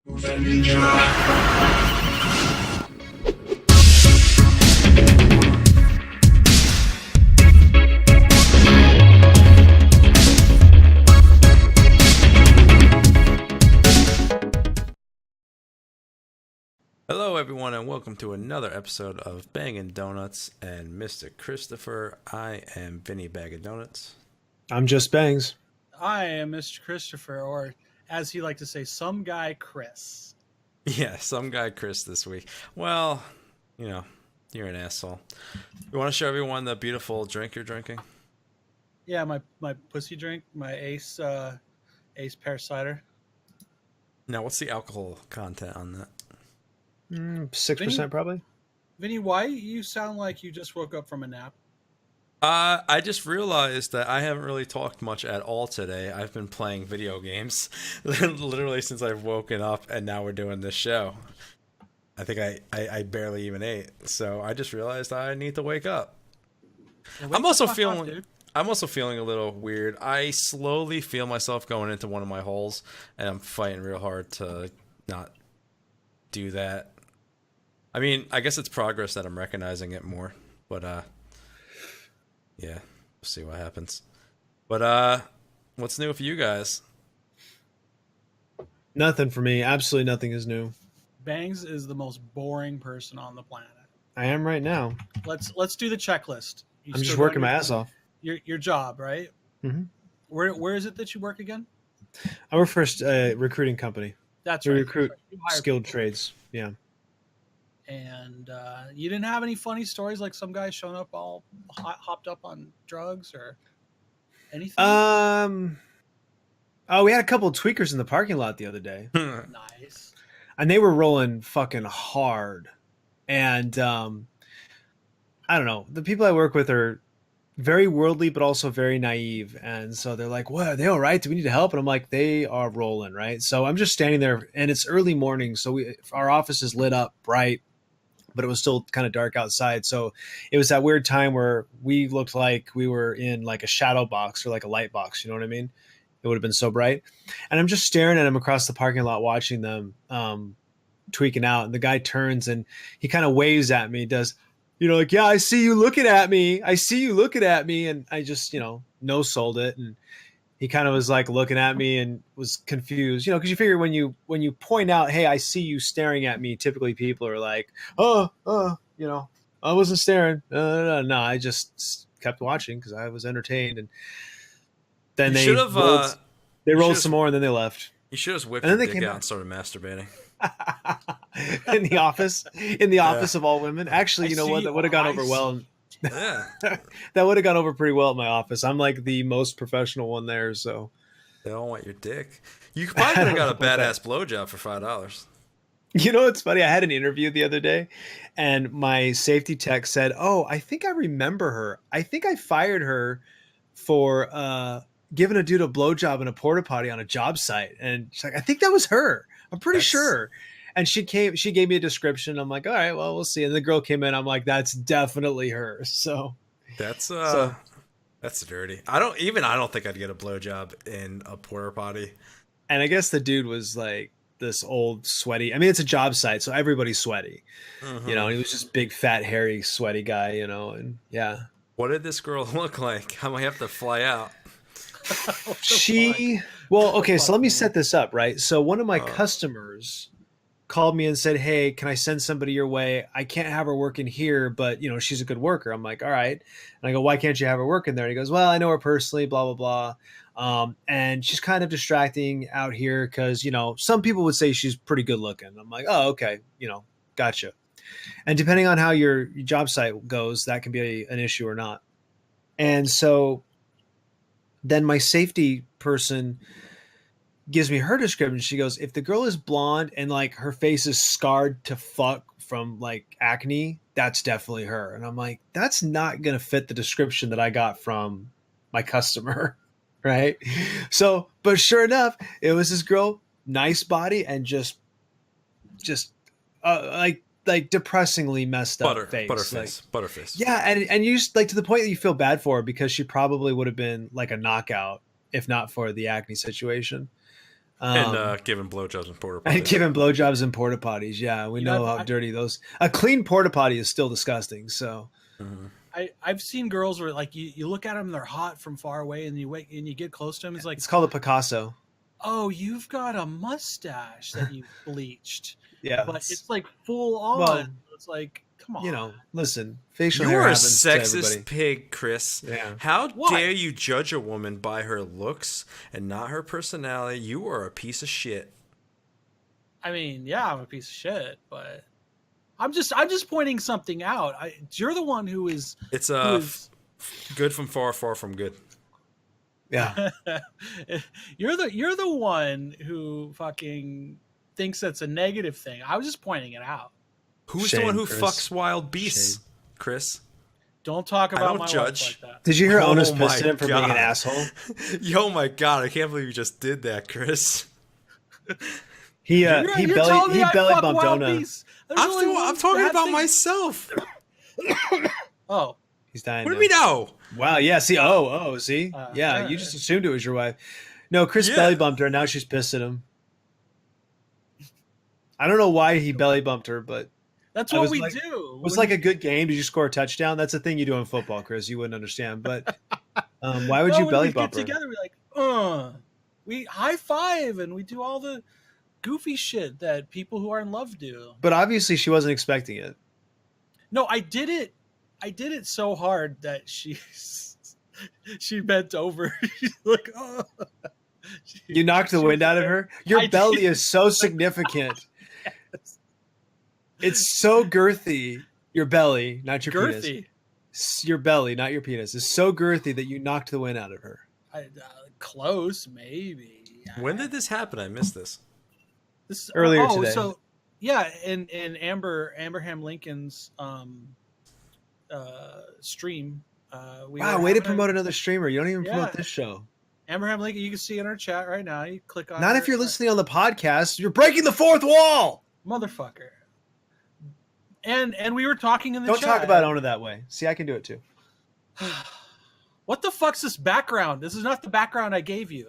Hello, everyone, and welcome to another episode of Bangin' Donuts and Mr. Christopher. I am Vinny Bag of Donuts. I'm just Bangs. I am Mr. Christopher, or as he liked to say, some guy Kris. Yeah, some guy Kris this week. Well, you know, you're an asshole. You want to show everyone the beautiful drink you're drinking? Yeah, my pussy drink, my Ace pear cider. Now, what's the alcohol content on that? 6% probably. Vinny, why you sound like you just woke up from a nap? I just realized that I haven't really talked much at all today. I've been playing video games literally since I've woken up, and now we're doing this show. I think I barely even ate, so I just realized I need to wake up. I'm also feeling a little weird. I slowly feel myself going into one of my holes, and I'm fighting real hard to not do that. I mean, I guess it's progress that I'm recognizing it more, but yeah, we'll see what happens. But what's new for you guys? Nothing for me. Absolutely nothing is new. Bangs is the most boring person on the planet. I am right now. Let's do the checklist. I'm just working my ass off. Your job, right? Mm-hmm. Where is it that you work again? I work for a recruiting company. That's we right. recruit skilled people. trades. Yeah. And you didn't have any funny stories like some guy showing up all hopped up on drugs or anything? Oh, we had a couple of tweakers in the parking lot the other day. Nice. And they were rolling fucking hard. And I don't know. The people I work with are very worldly, but also very naive. And so they're like, what, are they all right? Do we need to help? And I'm like, they are rolling, right? So I'm just standing there, and it's early morning. So our office is lit up bright, but it was still kind of dark outside. So it was that weird time where we looked like we were in like a shadow box or like a light box. You know what I mean? It would have been so bright. And I'm just staring at them across the parking lot, watching them tweaking out. And the guy turns and he kind of waves at me, does, like, yeah, I see you looking at me. I see you looking at me. And I just, no-sold it. And he kind of was like looking at me and was confused, because you figure when you point out, hey, I see you staring at me, typically people are like, I wasn't staring. No, I just kept watching because I was entertained. And then they rolled some more and then they left. You should have whipped your dick out and started masturbating. in the office of all women. Actually, you know what? That would have gone over well. Yeah. That would have gone over pretty well at my office. I'm like the most professional one there, so they don't want your dick. You probably could have got a badass blowjob for $5. You know what's funny? I had an interview the other day, and my safety tech said, "Oh, I think I remember her. I think I fired her for giving a dude a blowjob in a porta potty on a job site." And she's like, "I think that was her. I'm pretty sure." And she gave me a description. I'm like, all right, well, we'll see. And the girl came in. I'm like, that's definitely her. So that's dirty. I don't think I'd get a blowjob in a porta potty. And I guess the dude was like this old sweaty. I mean, it's a job site, so everybody's sweaty. Mm-hmm. He was just big, fat, hairy, sweaty guy. And yeah. What did this girl look like? I might have to fly out. Okay. So let me set this up, right? So one of my customers called me and said, hey, can I send somebody your way? I can't have her working here, but she's a good worker. I'm like, all right. And I go, why can't you have her working there? And he goes, well, I know her personally, blah, blah, blah. And she's kind of distracting out here because, some people would say she's pretty good looking. I'm like, oh, okay. Gotcha. And depending on how your job site goes, that can be an issue or not. And so then my safety person gives me her description. She goes, if the girl is blonde and like her face is scarred to fuck from like acne, that's definitely her. And I'm like, that's not going to fit the description that I got from my customer. Right. So, but sure enough, it was this girl, nice body and just like depressingly messed up face. Butterface. Yeah. And you just like to the point that you feel bad for her because she probably would have been like a knockout if not for the acne situation. And giving blowjobs in porta potties. And giving blowjobs in porta potties. Yeah, we know how dirty those. A clean porta potty is still disgusting. So, I've seen girls where like you look at them, and they're hot from far away, and you get close to them. It's like, it's called a Picasso. Oh, you've got a mustache that you've bleached. Yeah, but it's like full on. Well, it's like, come on. You know, listen, facial hair You're a happens to sexist everybody. pig, Chris. Yeah. How What? dare you judge a woman by her looks and not her personality? You are a piece of shit. I mean, yeah, I'm a piece of shit, but I'm just pointing something out. You're the one who is. It's good from far, far from good. Yeah. You're the one who fucking thinks that's a negative thing. I was just pointing it out. Who's Shame, the one who Chris. fucks wild beasts, Shame. Chris? Don't talk about don't my judge. wife like that. Did you hear Oh Onus my pissed at him for being an God. asshole? Yo, my God, I can't believe you just did that, Chris. He You're telling me I belly fuck bumped wild Ona. beasts. There's only one I'm talking bad about thing- myself. Oh, He's dying. What do now. you mean, no? Wow. Yeah. See. See. Yeah. You just assumed it was your wife. No, Chris Yeah. belly bumped her. And now she's pissed at him. I don't know why he belly bumped her, but that's I what was we like- do. it was like a good game. Did you score a touchdown? That's a thing you do in football, Chris. You wouldn't understand. But why would you when belly we bump get her? together, we're like, we high five and we do all the goofy shit that people who are in love do. But obviously, she wasn't expecting it. No, I did it so hard that she bent over. She's like, oh. You knocked the wind out of her. Your I belly did. is so significant. It's so girthy. Your belly, not your penis. Girthy. Your belly, not your penis, is so girthy that you knocked the wind out of her. Close, maybe. When did this happen? I missed this. This Earlier today. So yeah, in Abraham Lincoln's stream. Wow, way to promote another streamer. You don't even Yeah. promote this show. Abraham Lincoln. You can see in our chat right now. You click on. Not her- if you're listening on the podcast. You're breaking the fourth wall. motherfucker. And we were talking in the Don't chat. talk about Ona that way. See, I can do it too. What the fuck's this background? This is not the background I gave you.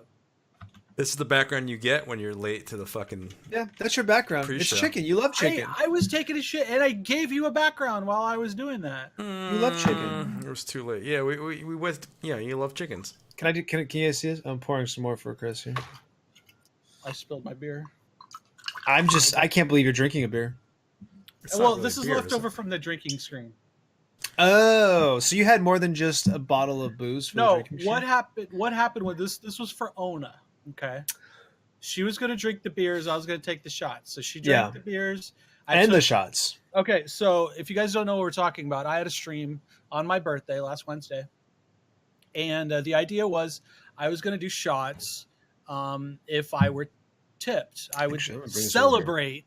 This is the background you get when you're late to the fucking. Yeah, that's your background. Pre-show. It's chicken. You love chicken. I was taking a shit and I gave you a background while I was doing that. You love chicken. It was too late. Yeah, we went. Yeah, you love chickens. Can you guys see this? I'm pouring some more for Chris here. I spilled my beer. I can't believe you're drinking a beer. It's not Well, really this is beer, left is it? over from the drinking screen. Oh, so you had more than just a bottle of booze for the No, drinking what machine? happened? What happened with this? This was for Ona. Okay, she was going to drink the beers. I was going to take the shots. So she drank Yeah. the beers. And the shots. Okay, so if you guys don't know what we're talking about, I had a stream on my birthday last Wednesday, and the idea was I was going to do shots. If I were tipped, I would Actually, I'm gonna bring this celebrate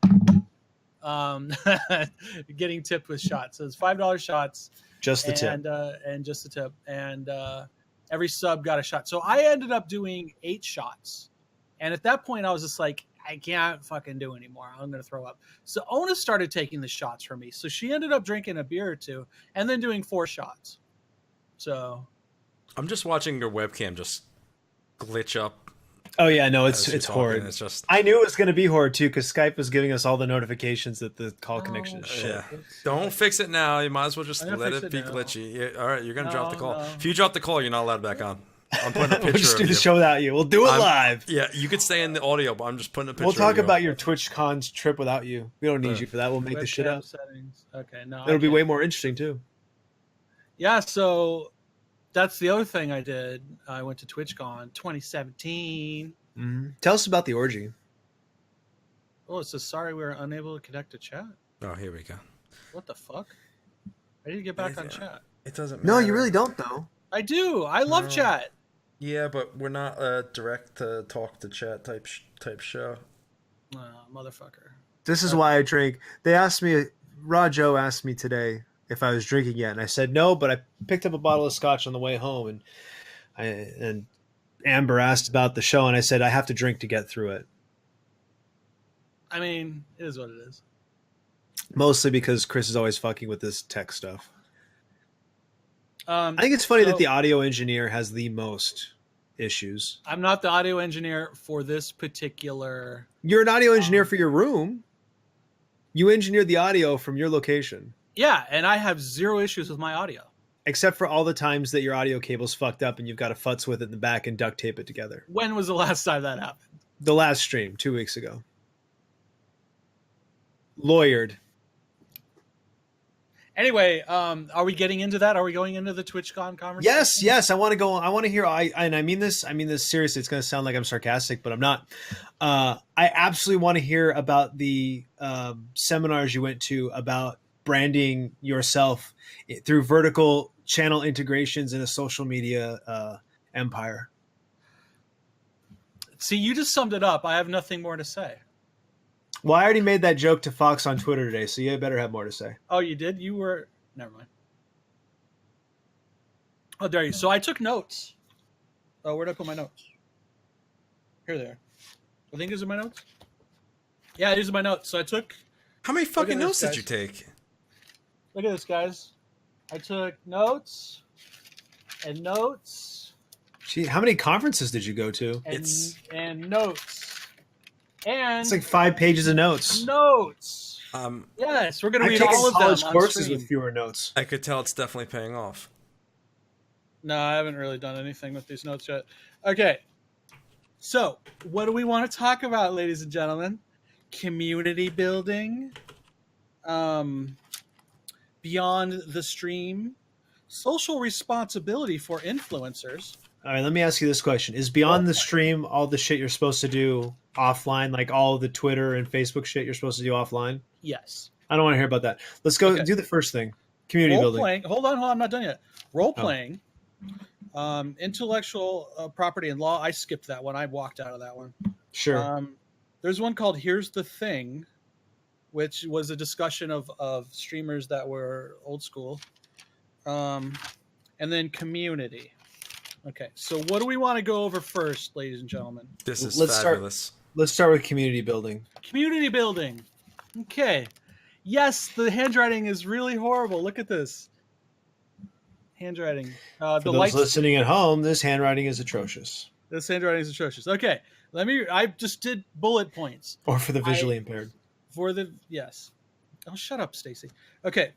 getting tipped with shots. So it's $5 shots. Just the tip. And just the tip, and every sub got a shot. So I ended up doing 8 shots, and at that point I was just like, I can't fucking do anymore. I'm gonna throw up. So Ona started taking the shots for me. So she ended up drinking a beer or two, and then doing 4 shots. So I'm just watching your webcam just glitch up. Oh yeah, no, as it's you're it's talking. horrid. It's just. I knew it was going to be horrid too because Skype was giving us all the notifications that the call connection is shit. Yeah. Don't fix it now. You might as well just I'm gonna let fix it be it now. glitchy. Yeah, all right, you're gonna drop the No, call. no. If you drop the call, you're not allowed back on. I'm putting a We'll picture just do of the you. show without you. We'll do it I'm- live. Yeah, you could stay in the audio, but I'm just putting a picture. We'll talk of you. about your TwitchCon's trip without you. We don't need you for that. We'll make the shit Webcam up. settings. Okay, no, It'll be way more interesting too. Yeah, so that's the other thing I did. I went to TwitchCon 2017. Tell us about the orgy. Oh, it says sorry we were unable to connect to chat. Oh, here we go. What the fuck? I need to get back on chat. It doesn't. No, matter. you really don't though. I do. I love No. chat. Yeah, but we're not a direct to talk to chat type show. Motherfucker. This is why I drink. They asked me. Rajo asked me today if I was drinking yet, and I said no. But I picked up a bottle of scotch on the way home, and Amber asked about the show, and I said I have to drink to get through it. I mean, it is what it is. Mostly because Chris is always fucking with this tech stuff. I I think it's funny that the audio engineer has the most issues. I'm not the audio engineer for this particular. You're an audio engineer for your room. You engineered the audio from your location. Yeah, and I have zero issues with my audio. Except for all the times that your audio cable's fucked up and you've got to futz with it in the back and duct tape it together. When was the last time that happened? The last stream, 2 weeks ago. Lawyered. Anyway, are we getting into that? Are we going into the TwitchCon conversation? Yes. I want to go. I want to hear. I mean this seriously. It's going to sound like I'm sarcastic, but I'm not. I absolutely want to hear about the seminars you went to about branding yourself through vertical channel integrations in a social media empire. See, you just summed it up. I have nothing more to say. Well, I already made that joke to Fox on Twitter today, so you better have more to say. Oh, you did? You were... Never mind. Oh, there you... So I took notes. Oh, where'd I put my notes? Here they are. I think these are my notes. Yeah, these are my notes. So I took... How many fucking this, notes did guys. you take? Look at this, guys. I took notes and notes. Gee, how many conferences did you go to? And notes. And it's like 5 pages of notes. Notes. Yes, we're gonna read all of them on courses screen. with fewer notes. I could tell it's definitely paying off. No, I haven't really done anything with these notes yet. Okay, so what do we want to talk about, ladies and gentlemen? Community building, beyond the stream, social responsibility for influencers. All right, let me ask you this question: is beyond the stream all the shit you're supposed to do offline, like all the Twitter and Facebook shit you're supposed to do offline? Yes. I don't want to hear about that. Let's go do the first thing. Community building. Playing. Hold on, I'm not done yet. Role playing, intellectual property and law. I skipped that one. I walked out of that one. Sure. There's one called "Here's the Thing," which was a discussion of streamers that were old school, and then community. Okay, so what do we want to go over first, ladies and gentlemen? This is fabulous. Let's start with community building. Community building. Okay. Yes, the handwriting is really horrible. Look at this. Handwriting. For those listening at home, this handwriting is atrocious. This handwriting is atrocious. Okay, I just did bullet points. Or for the visually impaired. Yes. Oh, shut up, Stacy. Okay.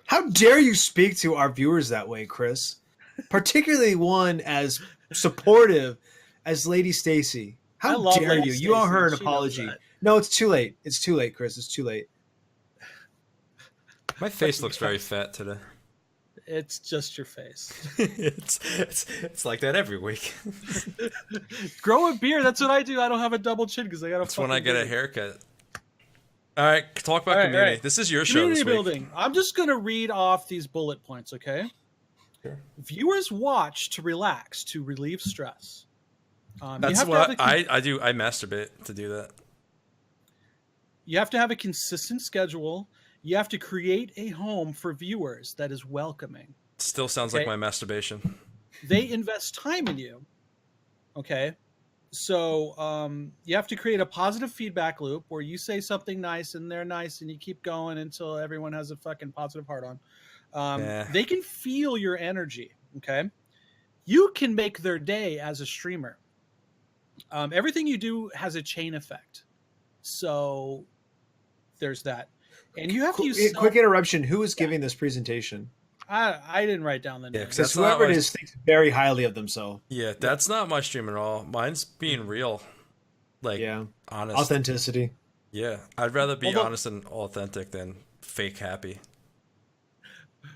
How dare you speak to our viewers that way, Chris? Particularly one as supportive as Lady Stacy. How dare you? You owe her an apology. No, it's too late. It's too late, Chris. It's too late. My face looks very fat today. It's just your face. it's like that every week. Grow a beard. That's what I do. I don't have a double chin because I got a. That's when I get a haircut. All right, talk about community. Right. This is your show this week. Community building. I'm just going to read off these bullet points, okay? Sure. Viewers watch to relax, to relieve stress. That's what I do. I masturbate to do that. You have to have a consistent schedule. You have to create a home for viewers that is welcoming. Still sounds like my masturbation. They invest time in you. Okay. So you have to create a positive feedback loop where you say something nice and they're nice and you keep going until everyone has a fucking positive heart on. They can feel your energy. Okay. You can make their day as a streamer. Everything you do has a chain effect. So there's that. And you have to use quick interruption. Who is giving this presentation? I didn't write down the name. Because whoever it is thinks very highly of themselves. Yeah, that's not my stream at all. Mine's being real. Like, honest. Authenticity. Yeah, I'd rather be honest and authentic than fake happy.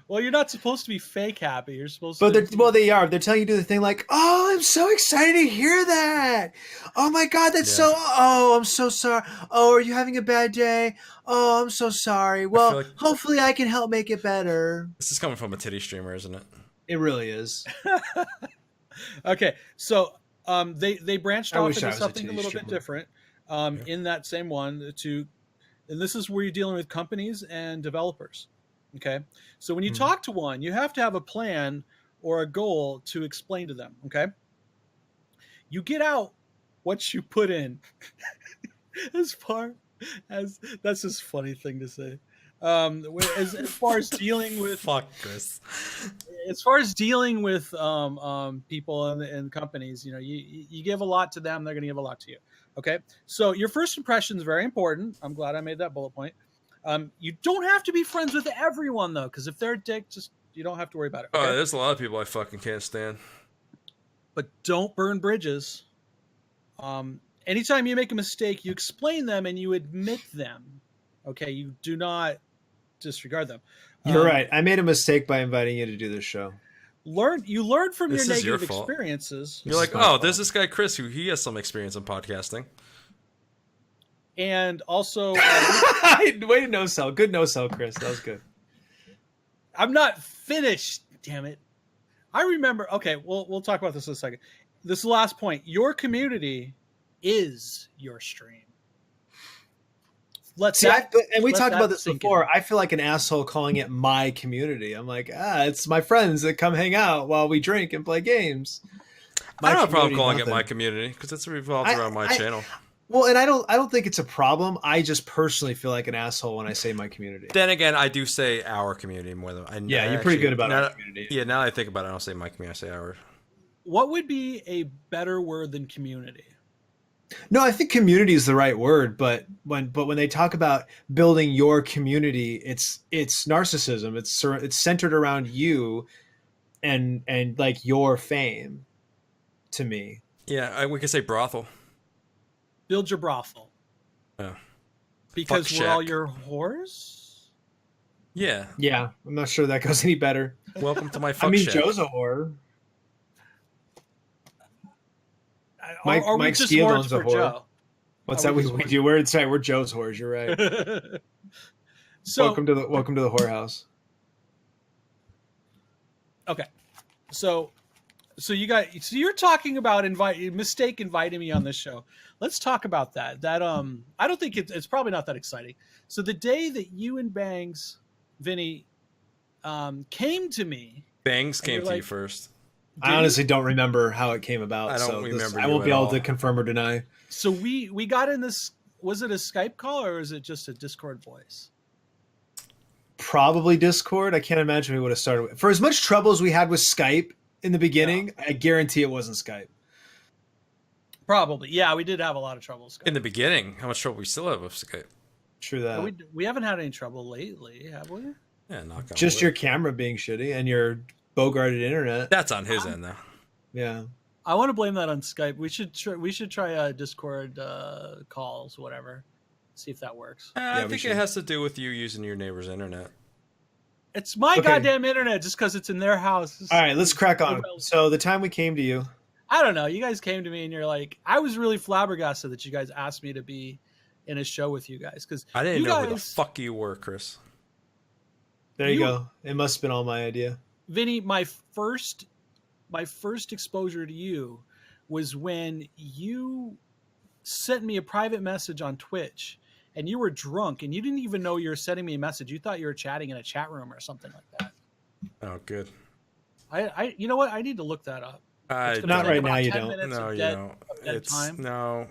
Well, you're not supposed to be fake happy. You're supposed to. They are. They're telling you to do the thing like, "Oh, I'm so excited to hear that. Oh my God, that's so. Oh, I'm so sorry. Oh, are you having a bad day? Oh, I'm so sorry. Well, hopefully I can help make it better." This is coming from a titty streamer, isn't it? It really is. Okay, so they branched off into something a little bit different. In that same one, and this is where you're dealing with companies and developers. Okay. So when you talk to one, you have to have a plan or a goal to explain to them. Okay. You get out what you put in as far as that's just a funny thing to say. As far as dealing with Fuck Chris. people and companies, you give a lot to them, they're going to give a lot to you. Okay, so your first impression is very important. I'm glad I made that bullet point. You don't have to be friends with everyone though, because if they're a dick, just you don't have to worry about it. Okay? Oh, there's a lot of people I fucking can't stand. But don't burn bridges. Anytime you make a mistake, you explain them and you admit them. Okay, you do not disregard them. You're right. I made a mistake by inviting you to do this show. You learn from your This is your negative fault. experiences. You're like, oh, there's this guy Chris who he has some experience in podcasting. And also, way to no sell. Good no sell, Chris. That was good. I'm not finished. Damn it! I remember. Okay, we'll talk about this in a second. This last point: your community is your stream. And we talked about this before. I feel like an asshole calling it my community. I'm like, it's my friends that come hang out while we drink and play games. I don't have a problem calling it my community because it's revolved around my channel. Well, and I don't think it's a problem. I just personally feel like an asshole when I say my community. Then again, I do say our community more than you're pretty good about our community. Yeah, now that I think about it, I don't say my community, I say our. What would be a better word than community? No, I think community is the right word, but when they talk about building your community, it's narcissism. It's centered around you and like your fame. To me, yeah, we could say brothel. Build your brothel. Yeah. Because we're all your whores? Yeah. Yeah. I'm not sure that goes any better. Welcome to my fuck shack. Joe's a whore. Mike Steele's a whore. Joe? What's that? We do. We're Joe's whores. You're right. So welcome to the whorehouse. Okay. So you're talking about inviting me on this show. Let's talk about that. That I don't think it's probably not that exciting. So the day that you and Bangs, Vinny, came to me. Bangs came to you first. I honestly don't remember how it came about. I don't remember. I won't be able to confirm or deny. So we got in this. Was it a Skype call or was it just a Discord voice? Probably Discord. I can't imagine we would have started with. For as much trouble as we had with Skype in the beginning, I guarantee it wasn't Skype. Probably. Yeah, we did have a lot of trouble with Skype. In the beginning, how much trouble we still have with Skype? True that. We haven't had any trouble lately, have we? Yeah, knock on just wood. your camera being shitty and your bogarted internet. That's on his end, though. Yeah. I want to blame that on Skype. We should try Discord calls, whatever. See if that works. I think it has to do with you using your neighbor's internet. It's my goddamn internet just because it's in their house. All right, let's crack on. So the time we came to you. I don't know. You guys came to me and you're like, I was really flabbergasted that you guys asked me to be in a show with you guys. Because I didn't know who the fuck you were, Chris. There you go. It must have been all my idea. Vinny, my first exposure to you was when you sent me a private message on Twitch and you were drunk and you didn't even know you were sending me a message. You thought you were chatting in a chat room or something like that. Oh, good. I you know what? I need to look that up. Not right now. You don't. No, you don't. No.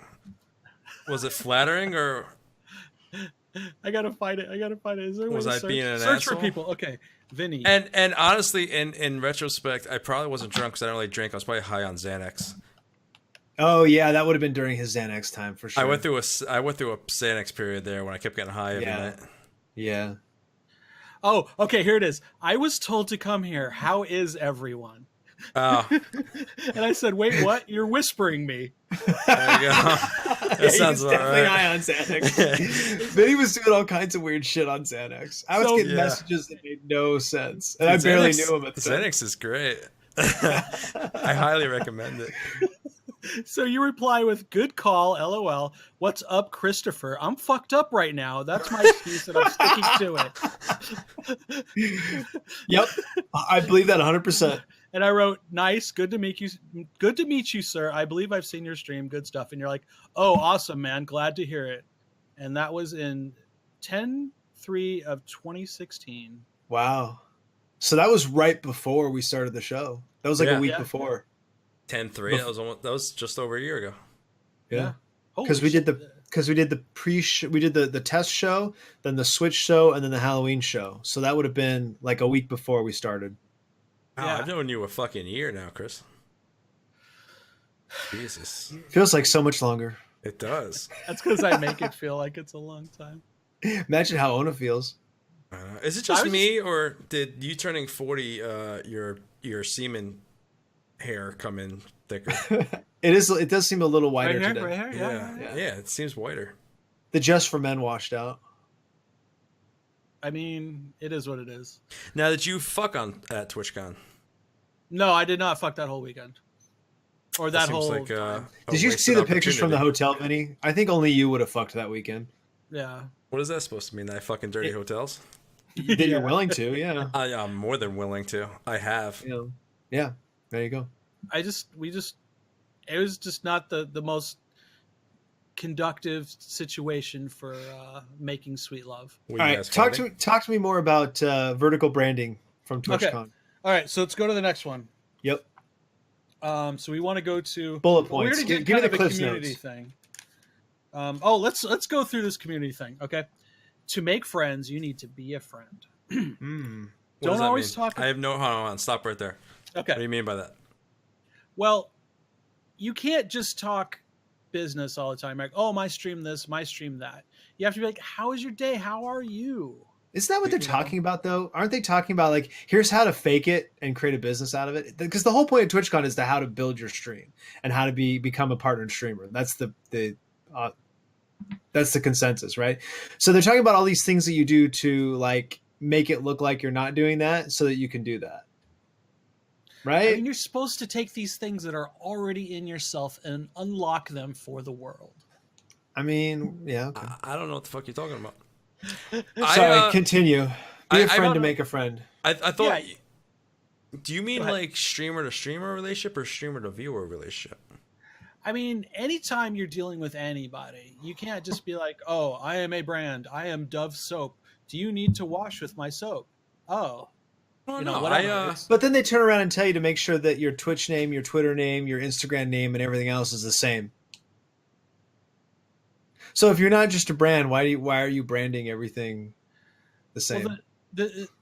Was it flattering or? I gotta find it. Is there was I being an search asshole? for people? Okay, Vinny. And honestly, in retrospect, I probably wasn't drunk because I don't really drink. I was probably high on Xanax. Oh yeah, that would have been during his Xanax time for sure. I went through a Xanax period there when I kept getting high every night. Yeah. Oh, okay. Here it is. I was told to come here. How is everyone? Oh. And I said, "Wait, what? You're whispering me." There you go. That sounds about definitely right. high on Xanax. But he was doing all kinds of weird shit on Xanax. I was getting messages that made no sense, and I barely knew him at the time. Xanax is great. I highly recommend it. So you reply with "Good call, LOL. What's up, Christopher? I'm fucked up right now. That's my excuse, and I'm sticking to it." Yep, I believe that 100%. And I wrote, "Nice, good to meet you. Good to meet you, sir. I believe I've seen your stream. Good stuff." And you're like, "Oh, awesome, man. Glad to hear it." And that was in 10/3 of 2016. Wow. So that was right before we started the show. That was like a week before. 10/3. That was just over a year ago. Yeah. Because we did because we did we did the test show, then the Switch show, and then the Halloween show. So that would have been like a week before we started. Wow, Yeah. I've known you a fucking year now, Chris. Jesus. Feels like so much longer. It does. That's because I make it feel like it's a long time. Imagine how Ona feels. Is it just me, or did you turning 40, your semen hair come in thicker? It does seem a little whiter Right here, today. right here? Yeah, it seems whiter. The Just for Men washed out. I mean, it is what it is. Now, did you fuck at TwitchCon? No, I did not fuck that whole weekend. Or that seems whole like time. Did you see the pictures from the hotel, Vinny? I think only you would have fucked that weekend. Yeah. What is that supposed to mean? That I fucking dirty hotels? That you're willing to, yeah. I'm more than willing to. I have. Yeah. There you go. it was just not the most conductive situation for making sweet love. All right, talk to me more about vertical branding from TwitchCon. Okay. All right, so let's go to the next one. Yep. So we want to go to bullet We points. already did Give me kind the of a Cliff community notes. thing. Let's go through this community thing. Okay. To make friends, you need to be a friend. Don't always talk. I have no. Hold on. Stop right there. Okay. What do you mean by that? Well, you can't just talk business all the time. Like, oh, my stream this, my stream that. You have to be like, how is your day? How are you? Isn't that what they're talking about, though? Aren't they talking about, like, here's how to fake it and create a business out of it? Because the whole point of TwitchCon is to how to build your stream and how to become a partnered streamer. That's that's the consensus, right? So they're talking about all these things that you do to, like, make it look like you're not doing that so that you can do that. Right? I mean, you're supposed to take these things that are already in yourself and unlock them for the world. I mean, yeah. Okay. I don't know what the fuck you're talking about. Sorry, continue. Be a friend don't to know. make a friend. I thought. Yeah. Do you mean like streamer to streamer relationship or streamer to viewer relationship? I mean, anytime you're dealing with anybody, you can't just be like, oh, I am a brand. I am Dove soap. Do you need to wash with my soap? Oh. Whatever. But then they turn around and tell you to make sure that your Twitch name, your Twitter name, your Instagram name, and everything else is the same. So if you're not just a brand, why are you branding everything the same? Well,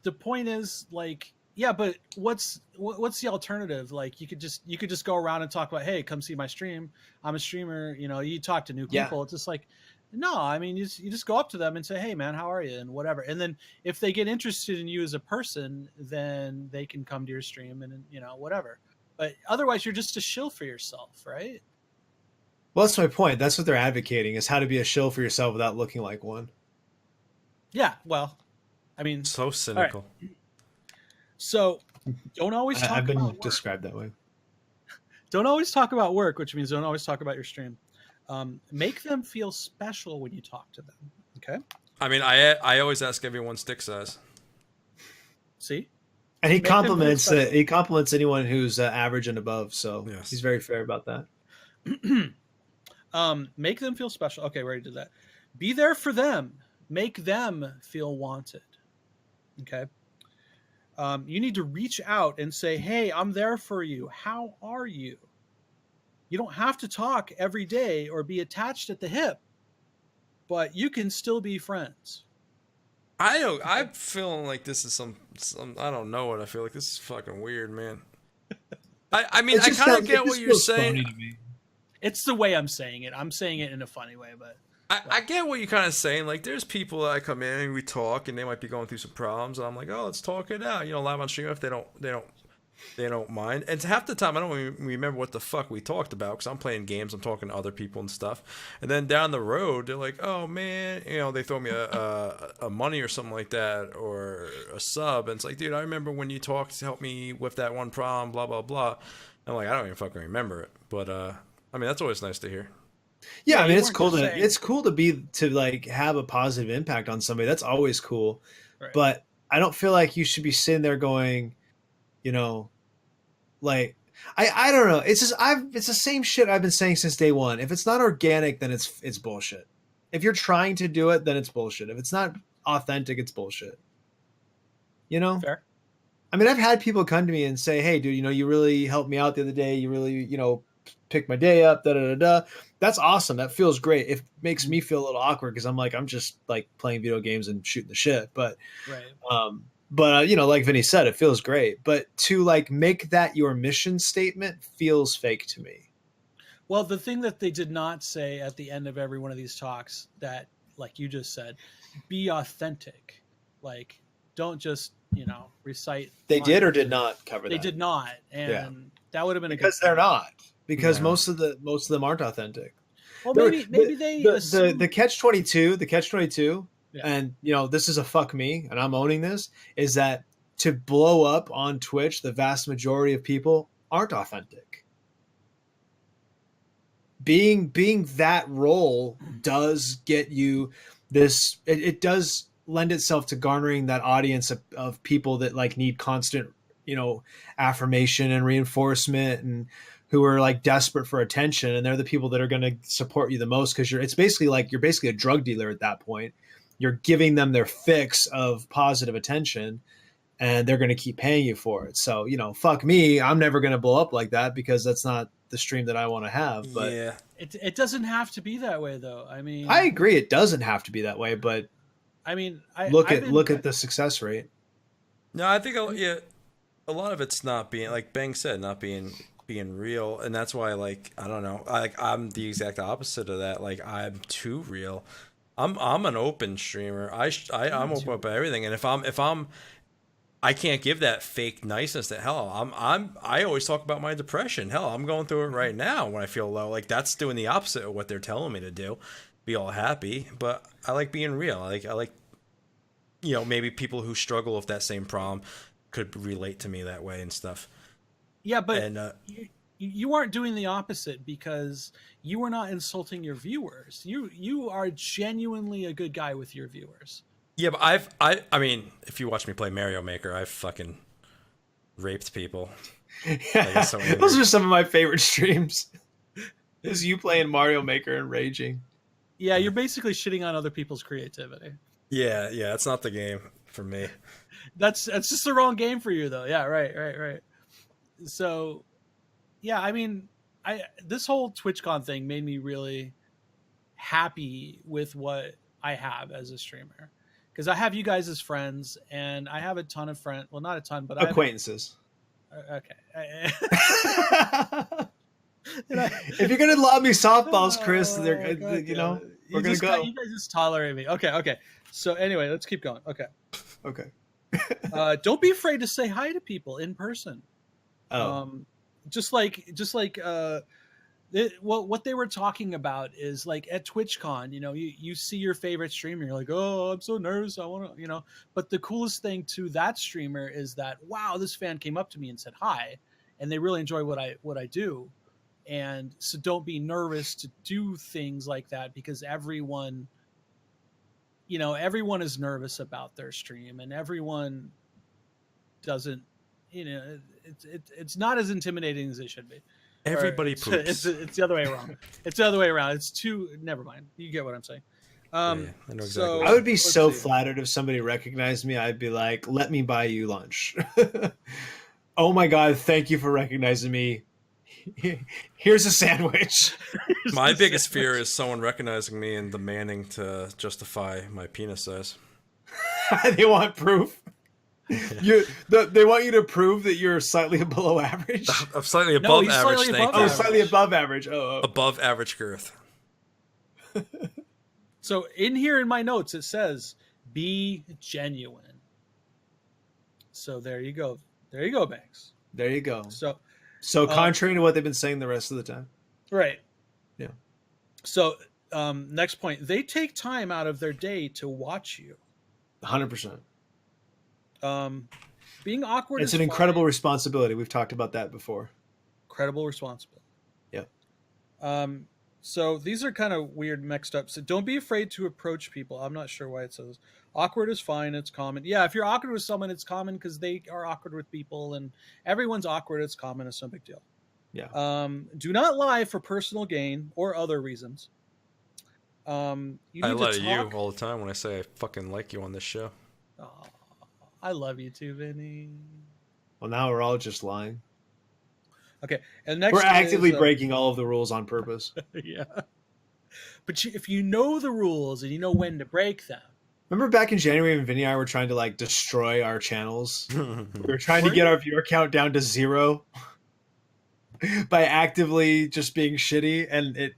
the point is, like, yeah, but what's the alternative? Like, you could just go around and talk about, hey, come see my stream. I'm a streamer. You talk to new people. Yeah. It's just like, no, I mean, you just go up to them and say, hey, man, how are you? And whatever. And then if they get interested in you as a person, then they can come to your stream and, whatever. But otherwise, you're just a shill for yourself, right? Well, that's my point. That's what they're advocating, is how to be a shill for yourself without looking like one. Yeah, well, I mean... So cynical. Right. So, don't always talk about work. I've been described that way. Don't always talk about work, which means don't always talk about your stream. Make them feel special when you talk to them. Okay. I mean, I always ask everyone stick size. See, and he compliments anyone who's average and above. So yes. He's very fair about that. Make them feel special. Okay, we already did that. Be there for them. Make them feel wanted. Okay. You need to reach out and say, "Hey, I'm there for you. How are you?" You don't have to talk every day or be attached at the hip, but you can still be friends. I'm feeling like this is some I don't know what I feel like. This is fucking weird, man. I mean, I kind of get what you're saying. It's the way I'm saying it. I'm saying it in a funny way, but I get what you're kind of saying. Like, there's people that I come in and we talk, and they might be going through some problems, and I'm like, oh, let's talk it out. Live on stream if they don't mind. And half the time I don't even remember what the fuck we talked about because I'm playing games, I'm talking to other people and stuff. And then down the road they're like, oh man, they throw me a money or something like that, or a sub, and it's like, dude, I remember when you talked to help me with that one problem, blah blah blah. And I'm like, I don't even fucking remember it, but I mean, that's always nice to hear. Yeah, I mean, it's cool to like have a positive impact on somebody. That's always cool. Right. But I don't feel like you should be sitting there going, like, I don't know. It's just it's the same shit I've been saying since day one. If it's not organic, then it's bullshit. If you're trying to do it, then it's bullshit. If it's not authentic, it's bullshit. Fair. I mean, I've had people come to me and say, "Hey, dude, you really helped me out the other day. You really, pick my day up, da da da da. That's awesome. That feels great. It makes me feel a little awkward because I'm like, I'm just like playing video games and shooting the shit. But, Right. you know, like Vinny said, it feels great. But to like make that your mission statement feels fake to me. Well, the thing that they did not say at the end of every one of these talks that, like you just said, be authentic. Like, don't just, you know, recite. They did or did not cover that? They did not. And that would have been because they're not. Because most of them aren't authentic. Well, maybe the catch-22, and you know, this is a fuck me, and I'm owning this, is that to blow up on Twitch, the vast majority of people aren't authentic. Being that role does get you this. It does lend itself to garnering that audience of people that like need constant, you know, affirmation and reinforcement, and who are like desperate for attention, and they're the people that are going to support you the most, because you're basically a drug dealer at that point. You're giving them their fix of positive attention, and they're going to keep paying you for it. So, you know, fuck me, I'm never going to blow up like that, because that's not the stream that I want to have. But yeah, it doesn't have to be that way, though. I mean, I agree, it doesn't have to be that way, but I mean, look at the success rate. No, I think a lot of it's not being, like Bang said, not being real, and that's why, like, I don't know, I'm the exact opposite of that. Like, I'm too real. I'm an open streamer. I'm open about everything, and if I can't give that fake niceness that I always talk about my depression. Hell, I'm going through it right now when I feel low. Like, that's doing the opposite of what they're telling me to do. Be all happy, but I like being real. I like, you know, maybe people who struggle with that same problem could relate to me that way and stuff. Yeah, but you aren't doing the opposite, because you are not insulting your viewers. You are genuinely a good guy with your viewers. Yeah, but I mean, if you watch me play Mario Maker, I've fucking raped people. Yeah. Those are some of my favorite streams. Is you playing Mario Maker and raging. Yeah, you're basically shitting on other people's creativity. Yeah, it's not the game for me. That's just the wrong game for you, though. Yeah, right. So, yeah, I mean, this whole TwitchCon thing made me really happy with what I have as a streamer, because I have you guys as friends, and I have a ton of friends. Well, not a ton, but acquaintances. Okay. If you're gonna lob me softballs, Chris, they're you know, we're gonna go. You guys just tolerate me. Okay. So anyway, let's keep going. Okay. Don't be afraid to say hi to people in person. Just like what they were talking about is, like, at TwitchCon, you know, you see your favorite streamer, you're like, oh, I'm so nervous, I want to, you know. But the coolest thing to that streamer is that, wow, this fan came up to me and said hi, and they really enjoy what I do. And so don't be nervous to do things like that, because everyone is nervous about their stream, and everyone doesn't, you know, it's not as intimidating as it should be. Everybody poops. It's the other way around. It's too, never mind. You get what I'm saying. I know exactly. So, I would be so flattered if somebody recognized me. I'd be like, let me buy you lunch. Oh my God, thank you for recognizing me. Here's a sandwich. My biggest fear is someone recognizing me and demanding to justify my penis size. They want proof. They want you to prove that you're slightly below average. I'm slightly above average. Slightly above average. Oh. Above average girth. So in here in my notes it says, be genuine. So there you go. Banks. There you go. So contrary to what they've been saying the rest of the time. Right. Yeah. So next point, they take time out of their day to watch you. 100%. Being awkward. It's an incredible responsibility. We've talked about that before. Incredible responsibility. Yeah. So these are kind of weird, mixed up. So don't be afraid to approach people. I'm not sure why it says awkward is fine. It's common. Yeah, if you're awkward with someone, it's common because they are awkward with people, and everyone's awkward. It's common. It's no big deal. Yeah. Do not lie for personal gain or other reasons. I lie to you all the time when I say I fucking like you on this show. Oh, I love you too, Vinny. Well, now we're all just lying. Okay, and next We're actively is, breaking all of the rules on purpose. yeah. But if you know the rules and you know when to break them. Remember back in January when Vinny and I were trying to like destroy our channels? We were trying to Were get you? our viewer count down to 0 by actively just being shitty, and it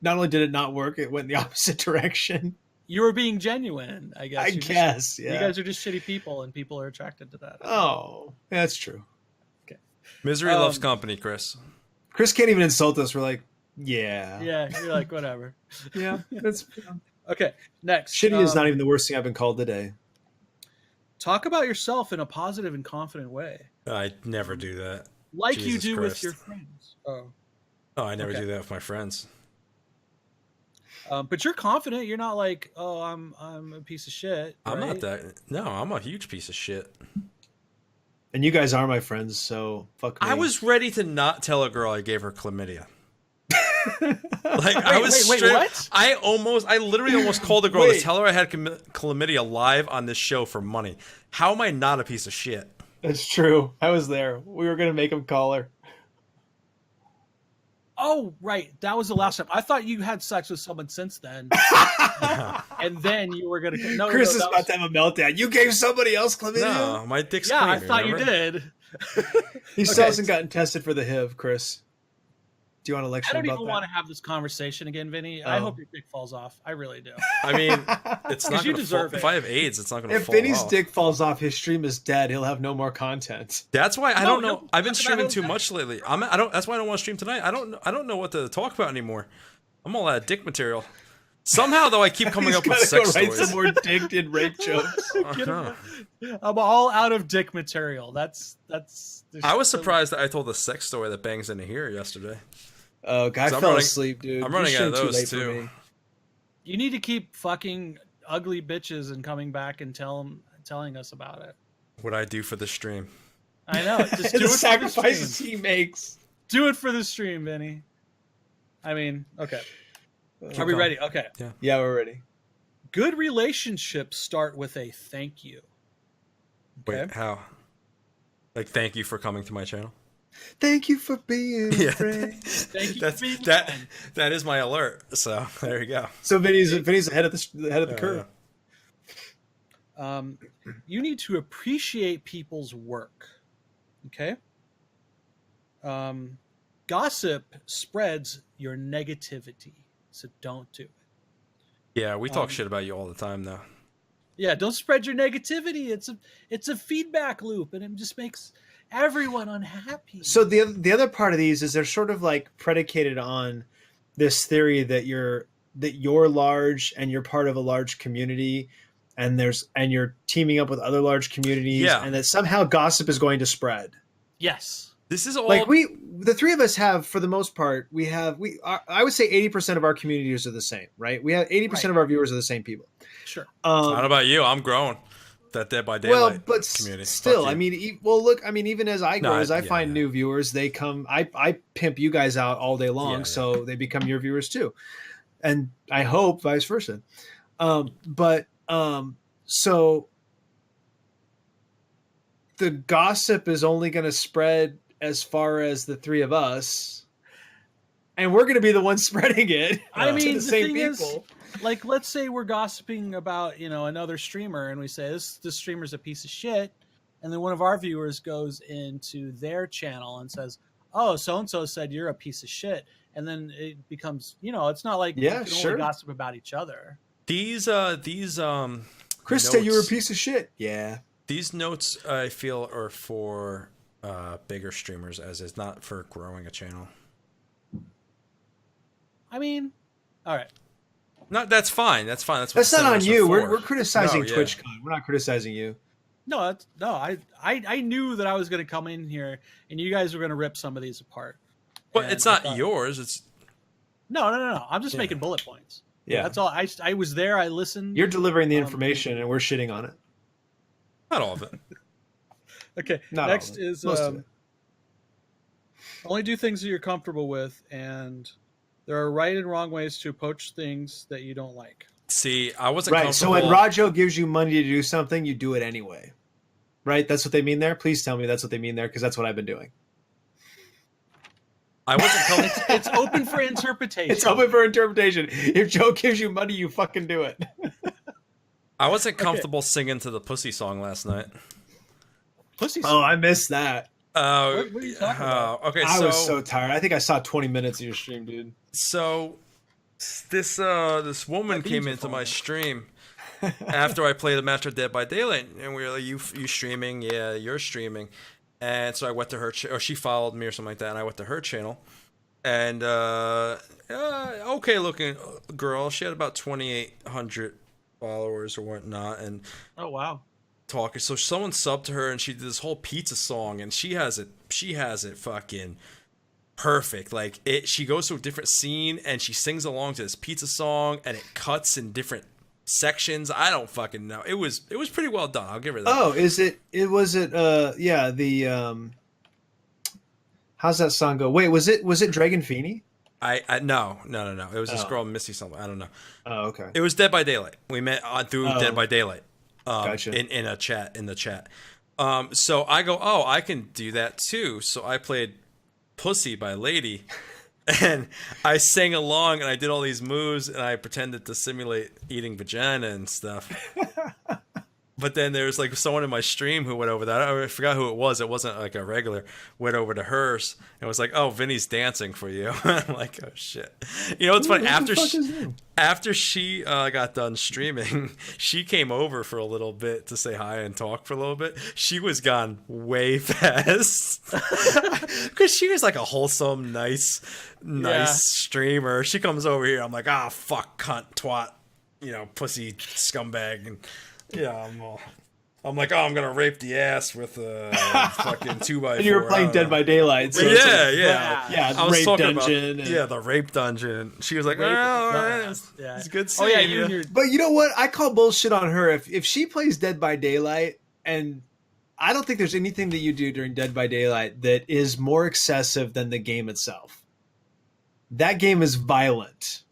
not only did it not work, it went in the opposite direction. You were being genuine, I guess. I You guess, yeah. You guys are just shitty people, and people are attracted to that. Oh, yeah, that's true. Misery loves company, Chris. Chris can't even insult us. We're like, yeah. Yeah, you're like, whatever. Yeah, that's Okay, next. shitty is not even the worst thing I've been called today. Talk about yourself in a positive and confident way. I never do that. Like you Jesus do Christ. with your friends. Oh. Oh, I never Okay. do that with my friends. But you're confident. You're not like, oh, I'm a piece of shit. I'm not right? that. No, I'm a huge piece of shit. And you guys are my friends, so fuck me. I was ready to not tell a girl I gave her chlamydia. Like I was wait, straight. what? I literally almost called a girl to Wait. tell her I had chlamydia live on this show for money. How am I not a piece of shit? That's true. I was there. We were gonna make him call her. Oh, right. That was the last time. I thought you had sex with someone since then, and then you were gonna. No, Chris no, is that about was- to have a meltdown. You gave somebody else chlamydia? No, my dick's Yeah, clean. I thought remember? you did. He still Okay. hasn't gotten tested for the HIV, Chris. Do you want to I lecture don't about even that? want to have this conversation again, Vinny. I Oh. hope your dick falls off. I really do. I mean, it's not you going to deserve fall. it. If I have AIDS, it's not going to If fall Vinny's off. dick falls off, his stream is dead. He'll have no more content. That's why I No, don't know. no, I've been talk about streaming it too okay. much lately. I don't. That's why I don't want to stream tonight. I don't know what to talk about anymore. I'm all out of dick material. Somehow though, I keep coming He's up with gotta sex go write stories. some more dick and rape jokes. Uh-huh. I'm all out of dick material. That's. I was surprised that I told a sex story that bangs into here yesterday. Oh, guy I'm fell running- asleep, dude. I'm You're running out of streaming those, late for too. me. You need to keep fucking ugly bitches and coming back and telling us about it. What I do for the stream. I know. Just do The it for the sacrifices stream. he makes. Do it for the stream, Vinny. I mean, okay. Are we going. ready? Okay. Yeah, we're ready. Good relationships start with a thank you. Okay. Wait, how? Like, thank you for coming to my channel. Thank you for being Yeah. a friend. Thank you That's for being that. kind. That is my alert. So there you go. So Vinny's ahead of the curve. You need to appreciate people's work. Okay. Gossip spreads your negativity, so don't do it. Yeah, we talk shit about you all the time, though. Yeah, don't spread your negativity. It's a feedback loop, and it just makes everyone unhappy. So the other part of these is they're sort of like predicated on this theory that you're large and you're part of a large community, and you're teaming up with other large communities, Yeah. and that somehow gossip is going to spread. Yes. This is all Like the three of us have, for the most part, I would say 80% of our communities are the same, right? We have 80% Right. of our viewers are the same people. Sure. I don't know about you. I'm growing. That Dead by Daylight Well, but community. still, Fuck I you. mean, look, I mean, even as I grow, No, as I yeah, find yeah. new viewers, they come. I pimp you guys out all day long, Yeah, so they become your viewers too, and I hope vice versa. So the gossip is only going to spread as far as the three of us, and we're going to be the ones spreading it. I to mean, the the same thing is, people. like, let's say we're gossiping about, another streamer, and we say this streamer's a piece of shit, and then one of our viewers goes into their channel and says, "Oh, so and so said you're a piece of shit," and then it becomes, it's not like Yeah, we can sure. only gossip about each other. These Chris said you were a notes- piece of shit. Yeah. These notes I feel are for bigger streamers, as is not for growing a channel. I mean, all right. No, that's fine. That's fine. That's That's not on senators are you. for. We're criticizing No, yeah. TwitchCon. We're not criticizing you. No, I knew that I was going to come in here and you guys were going to rip some of these apart. But And it's I not thought- yours. It's No. I'm just Yeah. making bullet points. Yeah. That's all. I was there. I listened. You're delivering the information, and we're shitting on it. not all of it. Okay. Not Next all of it. is Most of it. only do things that you're comfortable with, and there are right and wrong ways to approach things that you don't like. See, I wasn't Right. So comfortable. when Rajo gives you money to do something, you do it anyway. Right? That's what they mean there? Please tell me that's what they mean there, because that's what I've been doing. I wasn't comfortable. It's open for interpretation. It's open for interpretation. If Joe gives you money, you fucking do it. I wasn't comfortable singing to the Pussy song last night. Pussy. Oh, I missed that. What are you talking about? Okay, I was so tired. I think I saw 20 minutes of your stream, dude. So this woman came into my stream after I played a match of Dead by Daylight, and we were like, "You streaming? Yeah, you're streaming." And so I went to her, or she followed me or something like that, and I went to her channel. And okay looking girl, she had about 2,800 followers or whatnot, and Oh wow. talking. So someone subbed to her, and she did this whole pizza song, and she has it fucking perfect. Like she goes to a different scene, and she sings along to this pizza song, and it cuts in different sections. I don't fucking know. It was pretty well done. I'll give her that. Oh, how's that song go? Wait, was it Dragon Feeney? No. It was this girl Missy something. I don't know. Oh, okay. It was Dead by Daylight. We met through Dead by Daylight. Gotcha. In the chat. So I go, oh, I can do that too. So I played Pussy by Lady, and I sang along, and I did all these moves, and I pretended to simulate eating vagina and stuff. But then there was like someone in my stream who went over that. I forgot who it was. It wasn't like a regular. Went over to hers and was like, "Oh, Vinny's dancing for you." I'm like, "Oh shit!" You know, it's funny. After she got done streaming, she came over for a little bit to say hi and talk for a little bit. She was gone way fast because she was like a wholesome, nice streamer. She comes over here. I'm like, "Ah, fuck, cunt, twat, pussy, scumbag," and. Yeah, I'm like, oh, I'm gonna rape the ass with a fucking 2x4. And you were playing Dead by Daylight. So yeah. I was rape dungeon. The rape dungeon. She was like, it's good. Oh yeah, But you know what? I call bullshit on her if she plays Dead by Daylight, and I don't think there's anything that you do during Dead by Daylight that is more excessive than the game itself. That game is violent.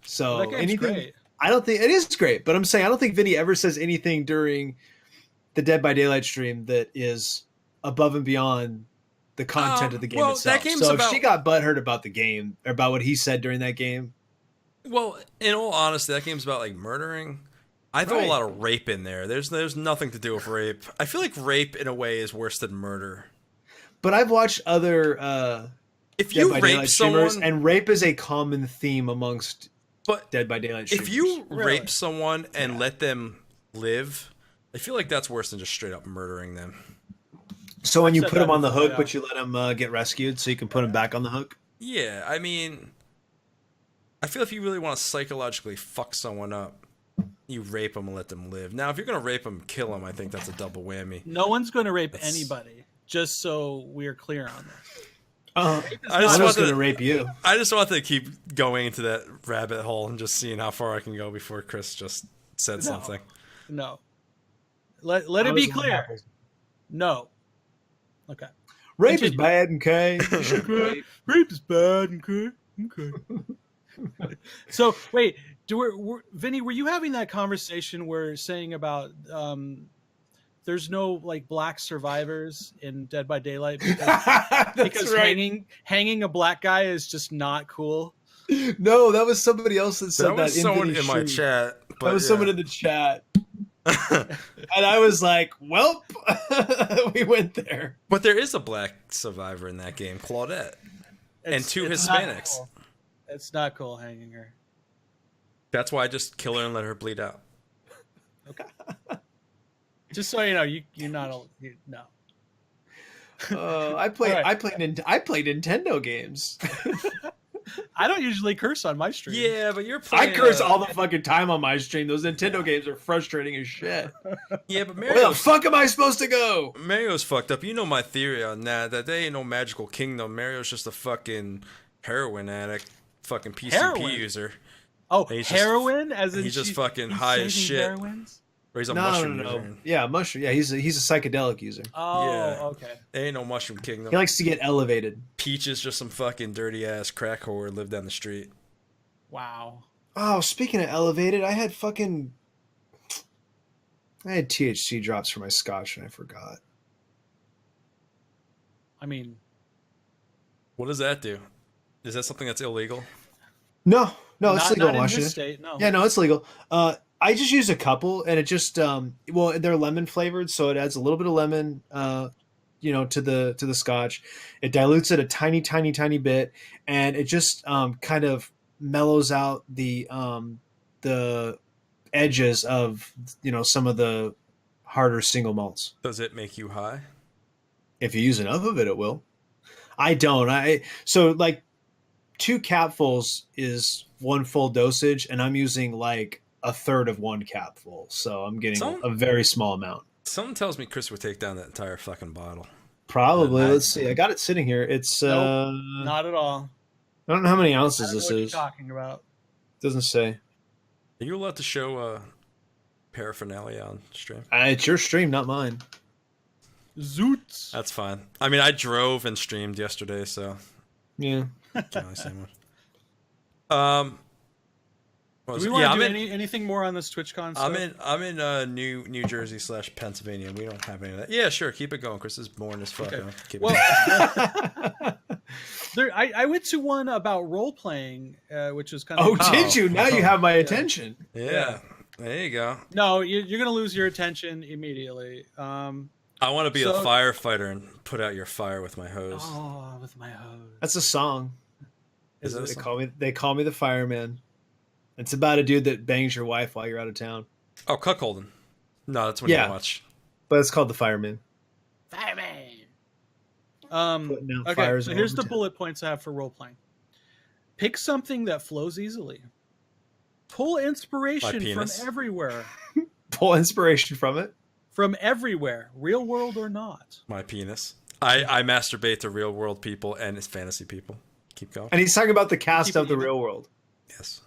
So that game's great. I don't think it is great, but I'm saying I don't think Vinny ever says anything during the Dead by Daylight stream that is above and beyond the content of the game itself. That game's so if she got butthurt about the game or about what he said during that game, well, in all honesty, that game's about like murdering. I throw a lot of rape in there. There's nothing to do with rape. I feel like rape in a way is worse than murder. But I've watched other if you rape someone, and rape is a common theme amongst. But Dead by Daylight streamers. If you rape someone and let them live, I feel like that's worse than just straight up murdering them. So when you put them on the hook, but you let them get rescued, so you can put them back on the hook? Yeah, I mean, I feel if you really want to psychologically fuck someone up, you rape them and let them live. Now, if you're going to rape them and kill them, I think that's a double whammy. No one's going to rape anybody, just so we're clear on this. I was going to rape you. I just want to keep going into that rabbit hole and just seeing how far I can go before Kris just said something. No. Let it be clear. No. Okay. Rape is bad, okay? Rape is bad, okay? Okay. So, wait. Vinny, were you having that conversation where saying about there's no like black survivors in Dead by Daylight because hanging a black guy is just not cool? No, that was somebody else that said that. Was someone in my chat. That was someone in the chat. And I was like, "Welp," we went there. But there is a black survivor in that game, Claudette, and two Hispanics. Cool. It's not cool hanging her. That's why I just kill her and let her bleed out. Okay. Just so you know, you're not no. I played Nintendo games. I don't usually curse on my stream. Yeah, but you're playing. I curse all the fucking time on my stream. Those Nintendo games are frustrating as shit. Yeah, but where the fuck am I supposed to go? Mario's fucked up. You know my theory on that. That there ain't no magical kingdom. Mario's just a fucking heroin addict, fucking PCP user. Oh, heroin? As in he's just fucking high as shit. Heroines? Or he's a mushroom user. Yeah, mushroom. Yeah, he's a psychedelic user. Oh, yeah. Okay. There ain't no mushroom kingdom. He likes to get elevated. Peach is just some fucking dirty ass crack whore who lived down the street. Wow. Oh, speaking of elevated, I had THC drops for my scotch and I forgot. I mean, What does that do? Is that something that's illegal? No, it's legal not in in Washington. this state. No. Yeah, no, it's legal. I just used a couple, and it just well, they're lemon flavored, so it adds a little bit of lemon, to the scotch. It dilutes it a tiny bit, and it just kind of mellows out the edges of some of the harder single malts. Does it make you high? If you use enough of it, it will. I don't. So like 2 capfuls is 1 full dosage, and I'm using like a third of 1 capful, so I'm getting a very small amount. Someone tells me Chris would take down that entire fucking bottle. Probably. Let's see. I got it sitting here. It's Nope, not at all. I don't know how many I ounces don't know this what you're is. talking about. Doesn't say. Are you allowed to show paraphernalia on stream? It's your stream, not mine. Zoots. That's fine. I mean, I drove and streamed yesterday, so Yeah. can't really say much. Do we want to do anything more on this TwitchCon stuff? I'm in New Jersey / Pennsylvania. We don't have any of that. Yeah, sure. Keep it going. Chris is boring as fuck. Okay. Keep Well, it I went to one about role playing, which was kind of. Oh, did you? Now you have my attention. yeah. There you go. No, you're gonna lose your attention immediately. I want to be a firefighter and put out your fire with my hose. Oh, with my hose. That's a song. Is that a song? They call me the fireman. It's about a dude that bangs your wife while you're out of town. Oh, cuckolding. No, that's when you watch. But it's called the fireman. Fireman. Putting out Okay, fires so all here's over the town. bullet points I have for role playing. Pick something that flows easily. Pull inspiration from penis. everywhere. Pull inspiration from it. From everywhere, real world or not. My penis. I masturbate to real world people and it's fantasy people. Keep going. And he's talking about the cast Keep of it the even. real world. Yes.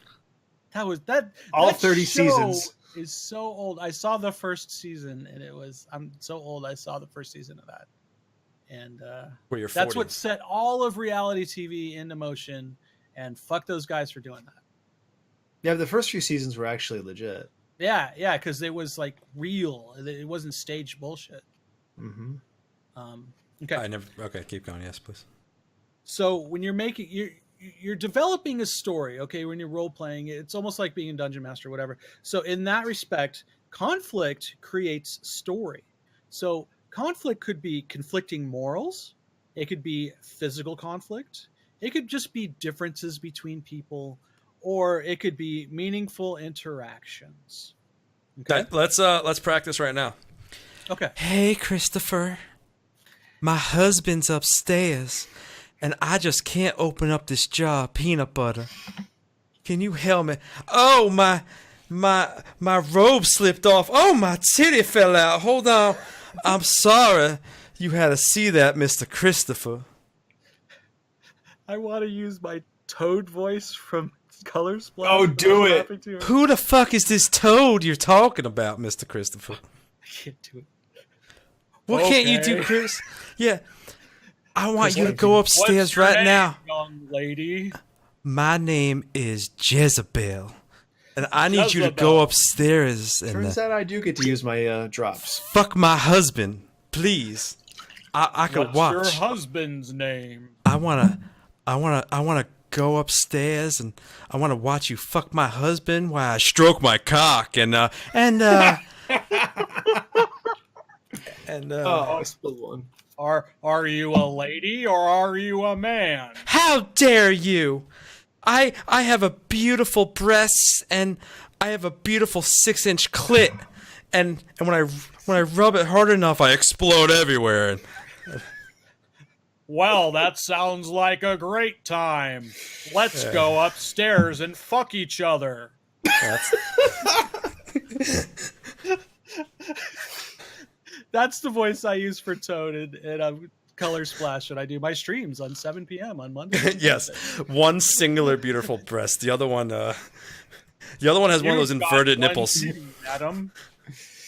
That All that 30 show seasons. is so old. I saw the first season and I'm so old I saw the first season of that. And Well, you're 40. that's what set all of reality TV into motion, and fuck those guys for doing that. Yeah, the first few seasons were actually legit. Yeah, because it was like real. It wasn't staged bullshit. Mm-hmm. Okay. Okay, keep going. Yes, please. So when you're developing a story, okay, when you're role playing, it's almost like being a dungeon master or whatever. So in that respect, conflict creates story. So conflict could be conflicting morals. It could be physical conflict. It could just be differences between people, or it could be meaningful interactions. Okay. Let's practice right now. Okay. Hey, Christopher. My husband's upstairs, and I just can't open up this jar of peanut butter. Can you help me? Oh, my robe slipped off. Oh, my titty fell out. Hold on. I'm sorry you had to see that, Mr. Christopher. I want to use my Toad voice from Color Splash. Oh, do it. Who the fuck is this toad you're talking about, Mr. Christopher? I can't do it. What can't you do, Chris? Yeah. I want you to go upstairs right now. Young lady. My name is Jezebel. And I need you to go upstairs and Turns out I do get to use my drops. fuck my husband, please. I could watch. What's your husband's name? I wanna go upstairs and I wanna watch you fuck my husband while I stroke my cock and Oh, I spilled one. Are you a lady or are you a man? how dare you? I have a beautiful breasts and I have a beautiful 6-inch clit and when I rub it hard enough I explode everywhere. Well, that sounds like a great time. Let's go upstairs and fuck each other. That's the voice I use for Toad and Color Splash when I do my streams on 7 p.m. on Monday. Yes, one singular beautiful breast. The other one has one of those inverted nipples. Adam.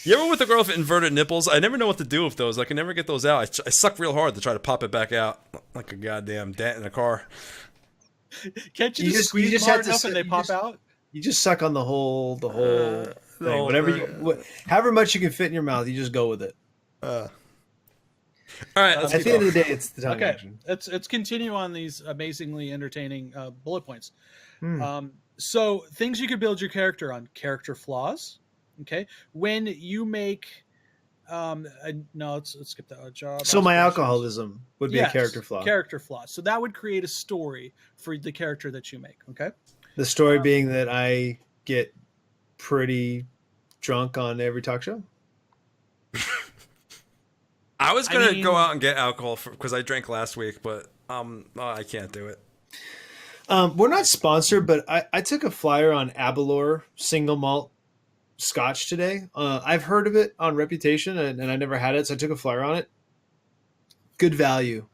You ever with a girl with inverted nipples? I never know what to do with those. I can never get those out. I suck real hard to try to pop it back out like a goddamn dent in a car. Can't you just squeeze them hard enough and they pop out? You just suck on the whole thing. Whatever however much you can fit in your mouth, you just go with it. All right, At let's At keep the end going. of the day, it's the tongue Okay, action. let's continue on these amazingly entertaining bullet points. Hmm. So things you could build your character on: character flaws. Okay, when you make no, let's skip that job. So my aspirations. alcoholism would be a character flaw. Character flaws. So that would create a story for the character that you make. Okay. The story being that I get pretty drunk on every talk show. I was gonna mean- go out and get alcohol because I drank last week, but I can't do it. We're not sponsored, but I took a flyer on Aberlour single malt scotch today. I've heard of it on Reputation, and I never had it, so I took a flyer on it. Good value.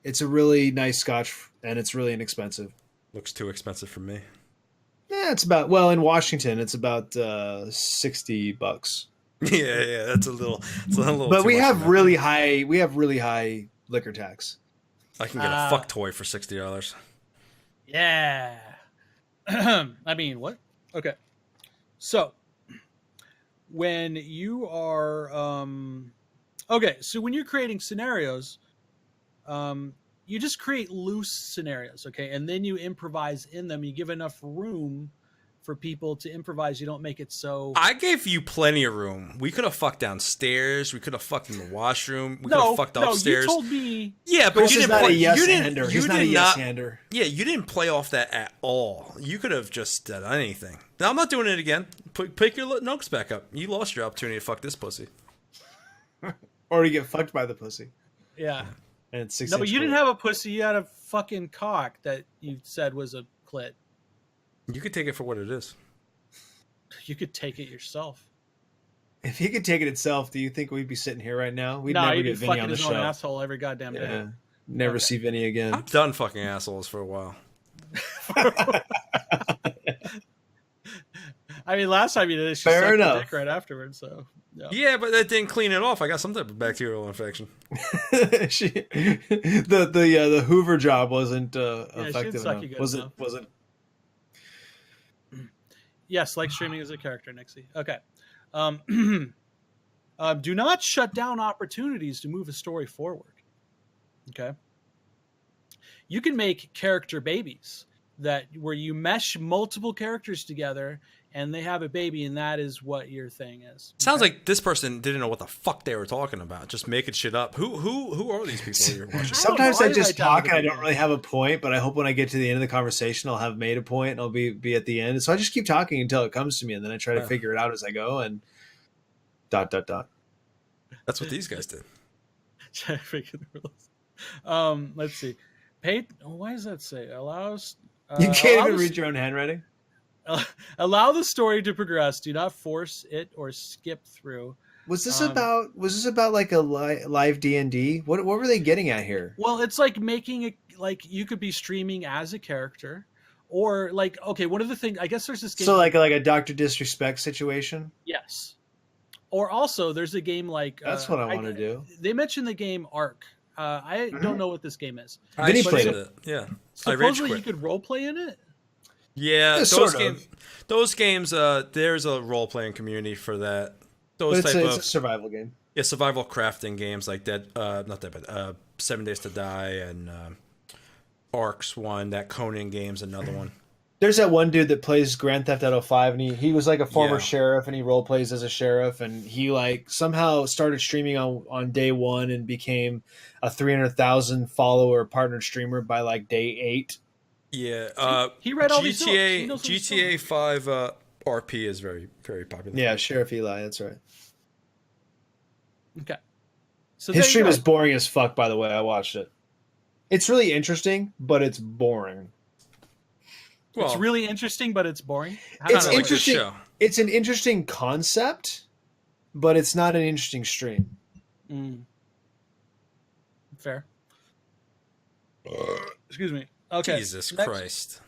It's a really nice scotch, and it's really inexpensive. Looks too expensive for me. Yeah, it's about, well, in Washington, it's about $60. Yeah, that's a little. But too we much have for me. really high liquor tax. I can get a fuck toy for $60. Yeah. I mean, what? Okay. So when you are okay, so when you're creating scenarios, you just create loose scenarios, okay? And then you improvise in them. You give enough room for people to improvise. You don't make it so I gave you plenty of room. We could have fucked downstairs. We could have fucked in the washroom. We could have fucked upstairs. You told me Yeah, but Chris you is didn't not play. a yes You didn't. hander. You He's not a did yes not. hander. Yeah, you didn't play off that at all. You could have just done anything. Now I'm not doing it again. Pick your notes back up. You lost your opportunity to fuck this pussy. Or you get fucked by the pussy. yeah. And it's 6 No, but inch you didn't cold. have a pussy. You had a fucking cock that you said was a clit. You could take it for what it is. You could take it yourself. If he could take it itself, do you think we'd be sitting here right now? We'd No, never you'd be get Vinny fucking on the his own show. asshole every goddamn day. Yeah. Never see Vinny again. I'm done fucking assholes for a while. I mean, last time you did it, she Fair sucked enough. the dick right afterwards. So yeah. Yeah, but that didn't clean it off. I got some type of bacterial infection. The Hoover job wasn't she didn't effective suck enough. you good Was enough. it? Was it? Yes, like streaming as a character, Nixie. Okay. Do not shut down opportunities to move a story forward. Okay. You can make character babies where you mesh multiple characters together and they have a baby, and that is what your thing is. Sounds like this person didn't know what the fuck they were talking about. Just making shit up. Who are these people you're watching? Sometimes know. I I just write down talk the and I beginning. don't really have a point, but I hope when I get to the end of the conversation, I'll have made a point and I'll be at the end. So I just keep talking until it comes to me, and then I try to Yeah. figure it out as I go. And ... That's what these guys did. Freaking rules. Let's see. Why does that say allows? You can't allow even the- read your own handwriting. Allow the story to progress. Do not force it or skip through. Was this about? Was this about like a live D&D? What were they getting at here? Well, it's like making it like you could be streaming as a character, or like one of the things I guess there's this game. So like a Dr. Disrespect situation. Yes. Or also, there's a game like That's what I want to do. They mentioned the game Ark. I don't know what this game is. Vinny I played played it. it. Yeah. I rage Supposedly, quit. you could role play in it. Yeah, Yeah, sort of. those games. There's a role playing community for that. But Those it's type a of survival game. survival crafting games like that. Not that, but 7 Days to Die and Ark's one. That Conan game's another one. There's that one dude that plays Grand Theft Auto 5, and he was like a former Yeah. sheriff, and he role plays as a sheriff, and he like somehow started streaming on day one and became a 300,000 follower partnered streamer by like day 8. Yeah. He read all these notes. He GTA knows what he's GTA 5 RP is very very popular. Yeah, Sheriff Eli, that's right. Okay. So His there you stream go. is boring as fuck, by the way. I watched it. It's really interesting, but it's boring. Well, It's really interesting, but it's boring. How It's does that like work? this interesting. show. It's an interesting concept, but it's not an interesting stream. Fair. Excuse me. Okay. Jesus next. Christ.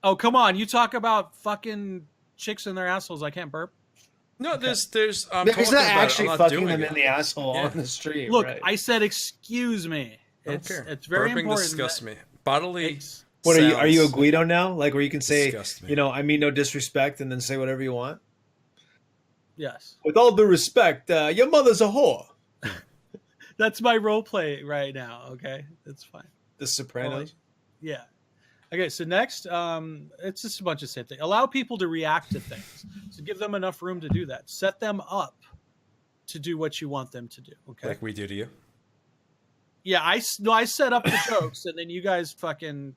Oh, come on. You talk about fucking chicks in their assholes. I can't burp. No, there's. I'm No, he's talking not about it. actually I'm not fucking doing them it. in the asshole Yeah. on the stream. Look, right? I said excuse me. I don't It's care. it's very Burping important. disgusts me. Bodily. It's- What are you? Are you a sounds Guido now? Like where you can say, disgust me. I mean no disrespect, and then say whatever you want. Yes. With all due respect, your mother's a whore. That's my role play right now. Okay, it's fine. The Sopranos. Yeah. Okay, so next, it's just a bunch of same thing. Allow people to react to things. So give them enough room to do that. Set them up to do what you want them to do. Okay. Like we do to you. Yeah, I set up the jokes, and then you guys fucking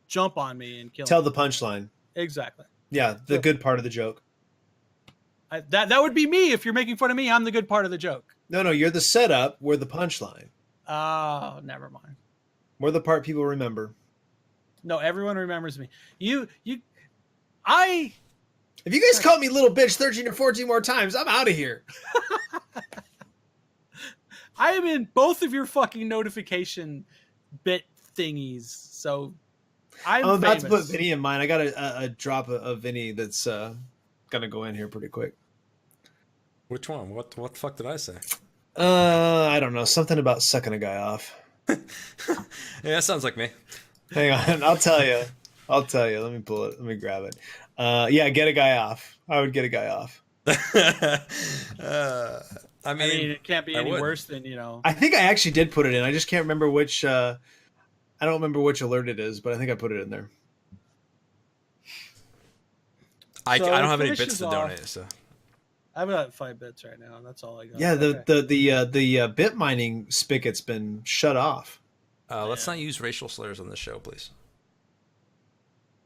jump on me and kill Tell me. the punchline. Exactly. Yeah, the good part of the joke. That would be me if you're making fun of me. I'm the good part of the joke. No, you're the setup. We're the punchline. Oh, never mind. We're the part people remember. No, everyone remembers me. If you guys call me little bitch 13 or 14 more times, I'm out of here. I am in both of your fucking notification bit thingies, so I'm about to put famous. Vinny in mine. I got a drop of Vinny that's gonna go in here pretty quick. Which one? What the fuck did I say? I don't know. Something about sucking a guy off. Yeah, that sounds like me. Hang on, I'll tell you. Let me pull it. Let me grab it. Yeah, get a guy off. I would get a guy off. I mean, it can't be any worse than, I think I actually did put it in. I just can't remember which. I don't remember which alert it is, but I think I put it in there. I don't have any bits to donate, so I've got 5 bits right now, and that's all I got. Yeah, the bit mining spigot's been shut off. Let's not use racial slurs on the show, please.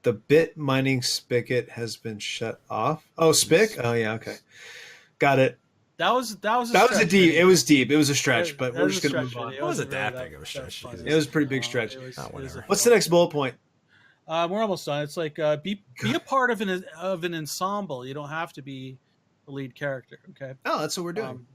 The bit mining spigot has been shut off. Oh, spic? Oh yeah, okay. Got it. That was a deep. It was deep. It was a stretch, but we're just gonna move on. It wasn't that big of a stretch. It was a pretty big stretch. Whatever. What's the next bullet point? We're almost done. It's like be a part of an ensemble. You don't have to be the lead character. Okay. Oh, that's what we're doing.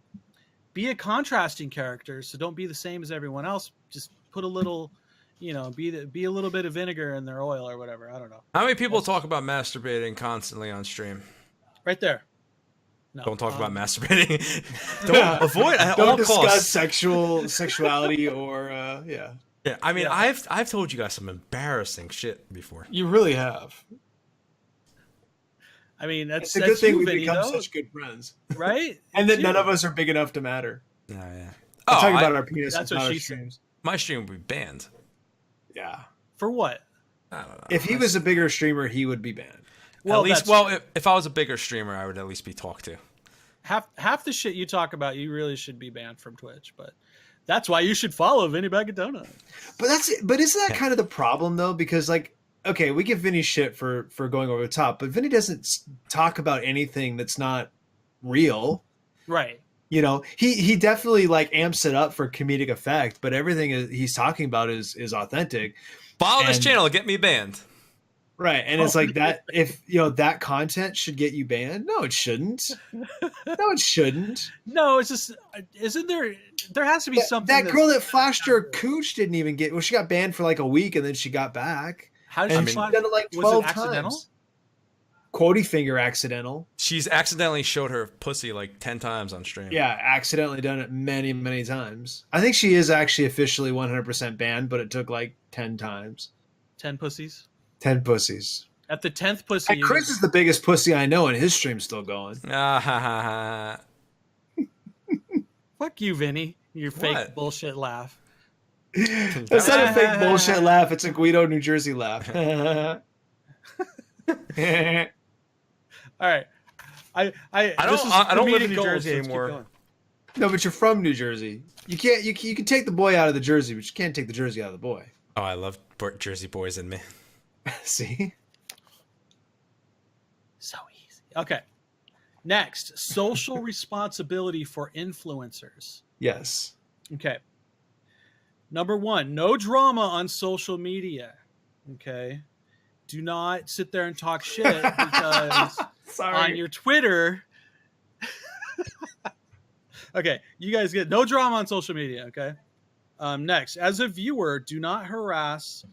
Be a contrasting character, so don't be the same as everyone else. Just put a little, be a little bit of vinegar in their oil or whatever. I don't know. How many people talk about masturbating constantly on stream? Right there. No, don't talk about masturbating. Don't avoid at don't all discuss costs. sexuality or yeah. Yeah, I mean, yeah. I've told you guys some embarrassing shit before. You really have. I mean, it's a good thing we become such good friends, right? And that none of us are big enough to matter. Oh, yeah. I'm talking about our penis. That's what she streams. My stream would be banned. Yeah. For what? I don't know. If he was a bigger streamer, he would be banned. Well, if I was a bigger streamer, I would at least be talked to. Half the shit you talk about, you really should be banned from Twitch, but that's why you should follow Vinny Bag of Donut. But isn't that kind of the problem though? Because okay, we give Vinny shit for going over the top, but Vinny doesn't talk about anything that's not real. Right. He definitely amps it up for comedic effect, but everything he's talking about is authentic. Follow this channel, get me banned. Right, and it's like that. If that content should get you banned, no, it shouldn't. No, it shouldn't. No, it's just isn't there? There has to be something. That girl that flashed her cooch didn't even get. Well, she got banned for a week, and then she got back. How did she done it 12 times? Quotey finger accidental. She's accidentally showed her pussy 10 times on stream. Yeah, accidentally done it many, many times. I think she is actually officially 100% banned, but it took 10 times. 10 pussies. 10 pussies. At the 10th pussy. Chris is the biggest pussy I know, and his stream's still going. Fuck you, Vinny. Your fake bullshit laugh. That's not a fake bullshit laugh. It's a Guido, New Jersey laugh. All right. I don't live in New Jersey anymore. No, but you're from New Jersey. You can't. You can take the boy out of the Jersey, but you can't take the Jersey out of the boy. Oh, I love Jersey boys in me. See? So easy. Okay. Next, social responsibility for influencers. Yes. Okay. Number 1, no drama on social media. Okay. Do not sit there and talk shit because on your Twitter. Okay. You guys get no drama on social media. Okay. Next, as a viewer, do not harass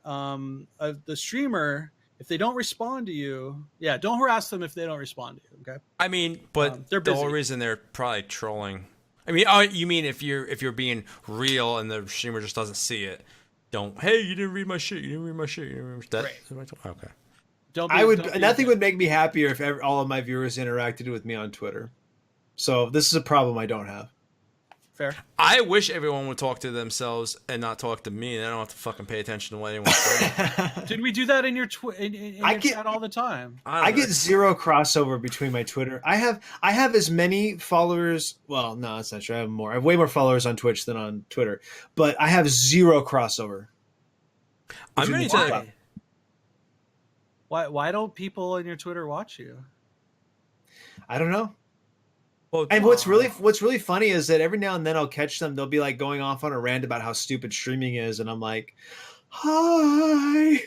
the streamer if they don't respond to you. Yeah, don't harass them if they don't respond to you. Okay. I mean, but they're busy. The whole reason they're probably trolling. I mean, you mean if you're being real and the streamer just doesn't see it, don't. Hey, you didn't read my shit. You didn't read my shit. You didn't read that. Right. Okay. Nothing would make me happier if all of my viewers interacted with me on Twitter. So this is a problem I don't have. Fair. I wish everyone would talk to themselves and not talk to me, and I don't have to fucking pay attention to what anyone's saying. Did we do that in your in your chat all the time? I get zero crossover between my Twitter. I have as many followers. Well, no, that's not true. I have more. I have way more followers on Twitch than on Twitter, but I have zero crossover. I'm going to. Why don't people in your Twitter watch you? I don't know. Well, And what's really funny is that every now and then I'll catch them. They'll be like going off on a rant about how stupid streaming is, and I'm like, "Hi,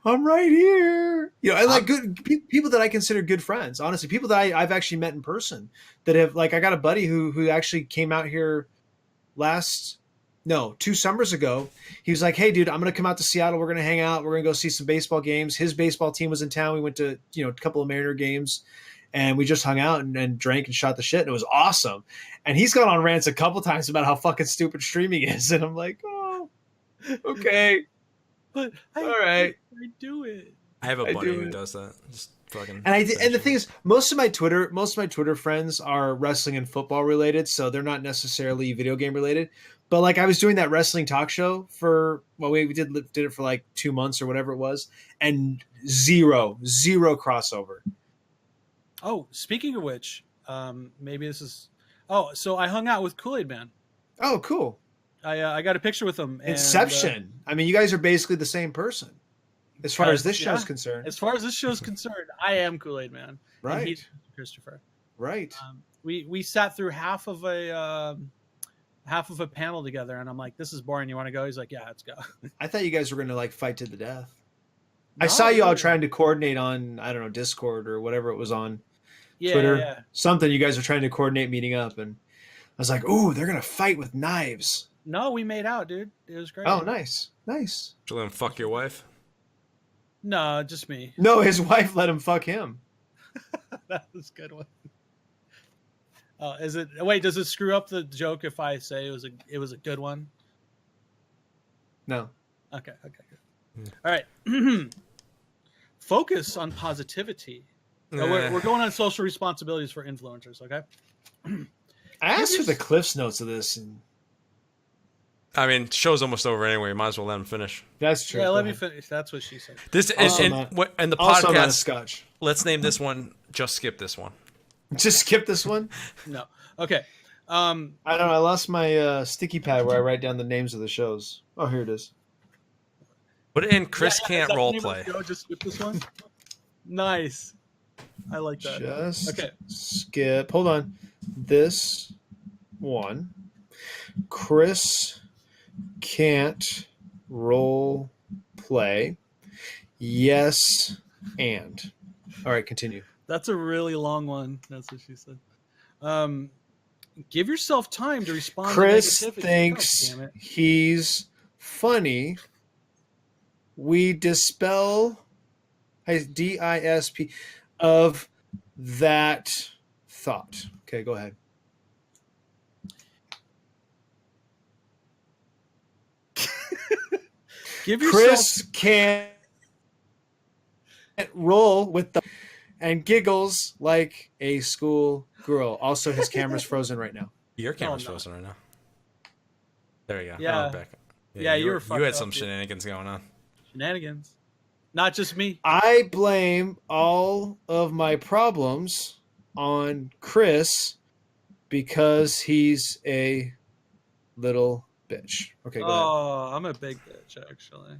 I'm right here." You know, I like good people that I consider good friends. Honestly, people that I've actually met in person. That have like, I got a buddy who actually came out here 2 summers ago. He was like, "Hey, dude, I'm gonna come out to Seattle. We're gonna hang out. We're gonna go see some baseball games." His baseball team was in town. We went to a couple of Mariner games. And we just hung out and drank and shot the shit, and it was awesome. And he's gone on rants a couple times about how fucking stupid streaming is, and I'm like, oh, okay, but all right, I do it. I have a buddy who does that. Just fucking. And the thing is, most of my Twitter friends are wrestling and football related, so they're not necessarily video game related. But like, I was doing that wrestling talk show we did it for like 2 months or whatever it was, and zero crossover. Oh, speaking of which, maybe this is. Oh, so I hung out with Kool-Aid Man. Oh, cool. I got a picture with him. Inception. I mean, you guys are basically the same person, as far as this show's concerned. As far as this show's concerned, I am Kool-Aid Man. Right. And he's Christopher. Right. We sat through half of a panel together, and I'm like, "This is boring. You want to go?" He's like, "Yeah, let's go." I thought you guys were going to like fight to the death. No, I saw you all trying to coordinate on, I don't know, Discord or whatever it was on. Twitter, yeah. Something you guys are trying to coordinate meeting up, and I was like, "Ooh, they're gonna fight with knives." No, we made out, dude. It was great. Oh, nice. Did you let him fuck your wife? No, just me. No, his wife let him fuck him. That was a good one. Is it? Wait, does it screw up the joke if I say it was a good one? No. Okay, good. All right. Focus on positivity. We're going on social responsibilities for influencers, okay? I asked for the Cliff's notes of this. And... I mean, show's almost over anyway. Might as well let him finish. That's true. Yeah, let me finish. That's what she said. This and the also podcast. Scotch. Let's name this one. Just skip this one. Just skip this one. No. Okay. I don't know. I lost my sticky pad where I write down the names of the shows. Oh, here it is. Put it in. Chris can't role play. Just skip this one. Nice. I like that. Just okay. Skip. Hold on. This one. Chris can't role play. Yes, and. All right, continue. That's a really long one. That's what she said. Give yourself time to respond. Chris to negativity. thinks he's funny. We dispel DISP of that thought. Okay, go ahead. Give yourself... Chris can't roll with the and giggles like a school girl. Also, his camera's frozen right now. Your camera's frozen right now. There you go. Yeah. Back. Yeah, you were you had some shenanigans going on. Shenanigans. Not just me. I blame all of my problems on Chris because he's a little bitch. Okay, go ahead. Oh, I'm a big bitch, actually.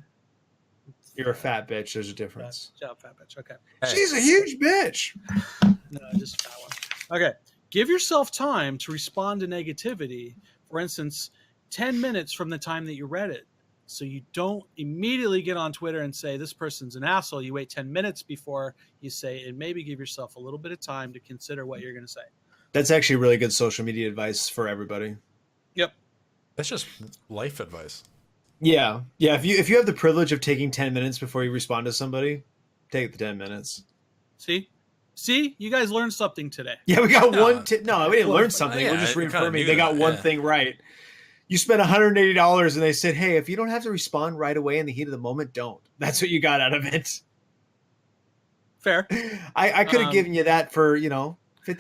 You're a fat bitch. There's a difference. Fat bitch. Okay. Hey. She's a huge bitch. No, just a fat one. Okay. Give yourself time to respond to negativity. For instance, 10 minutes from the time that you read it. So you don't immediately get on Twitter and say, this person's an asshole. You wait 10 minutes before you say it, and maybe give yourself a little bit of time to consider what you're going to say. That's actually really good social media advice for everybody. Yep. That's just life advice. Yeah. Yeah. If you have the privilege of taking 10 minutes before you respond to somebody, take the 10 minutes. See, you guys learned something today. Yeah, we got one. No, we didn't learn something. Yeah, We're just reaffirming they that, got one thing right. You spent $180 and they said, hey, if you don't have to respond right away in the heat of the moment, don't. That's what you got out of it. Fair. I could have given you that for, $50.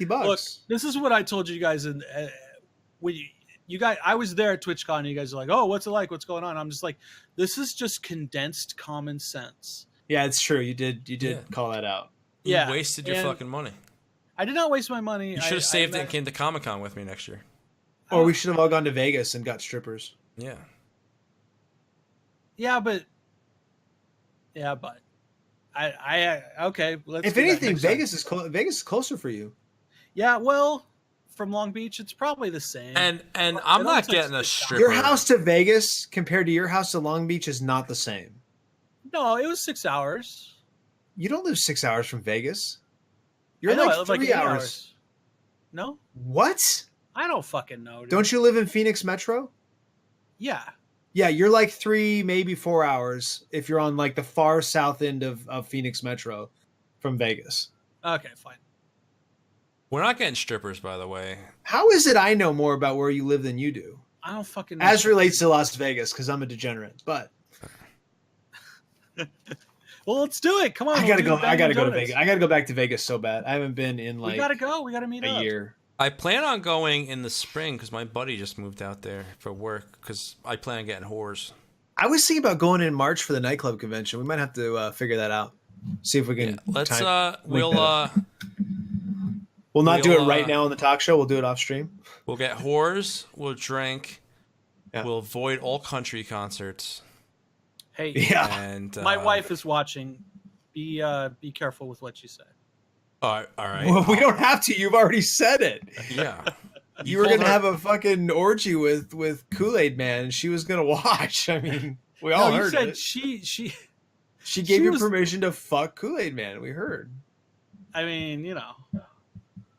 Look, this is what I told you guys you guys, I was there at TwitchCon, and you guys are like, "Oh, what's it like? What's going on?" I'm just like, "This is just condensed common sense." Yeah, it's true. You did Yeah. call that out. You Yeah, wasted your and fucking money. I did not waste my money. You should have saved it and came to Comic-Con with me next year. Or we should have all gone to Vegas and got strippers. Yeah. Yeah, but I okay. Let's. If do that anything, next time. Vegas is closer for you. Yeah, well, from Long Beach, it's probably the same. And I'm It not almost getting a takes stripper. Your house to Vegas compared to your house to Long Beach is not the same. No, it was 6 hours. You don't live 6 hours from Vegas. I You're know, I like live 3 8 hours. No, What? I don't fucking know. Dude. Don't you live in Phoenix Metro? Yeah. Yeah, you're like 3, maybe 4 hours if you're on like the far south end of Phoenix Metro from Vegas. Okay, fine. We're not getting strippers, by the way. How is it I know more about where you live than you do? I don't fucking know. As relates to Las Vegas, because I'm a degenerate. But Well, let's do it. Come on. I we'll gotta do go. the I gotta Dunkin' go to Donuts. Vegas. I gotta go back to Vegas so bad. I haven't been in We like gotta go. We gotta meet a up. year. I plan on going in the spring because my buddy just moved out there for work because I plan on getting whores. I was thinking about going in March for the nightclub convention. We might have to figure that out. See if we can. Yeah, let's time- we'll We'll not do we'll, it right now on the talk show. We'll do it off stream. we'll get whores, we'll drink, Yeah. we'll avoid all country concerts, Hey, Yeah. and my wife is watching. Be careful with what you say. All right. Well, we don't have to. You've already said it. Yeah. You were told gonna her- have a fucking orgy with Kool-Aid Man, and she was gonna watch. I mean, we all No, you heard said it. she. She gave she you was- permission to fuck Kool-Aid Man. We heard. I mean, you know.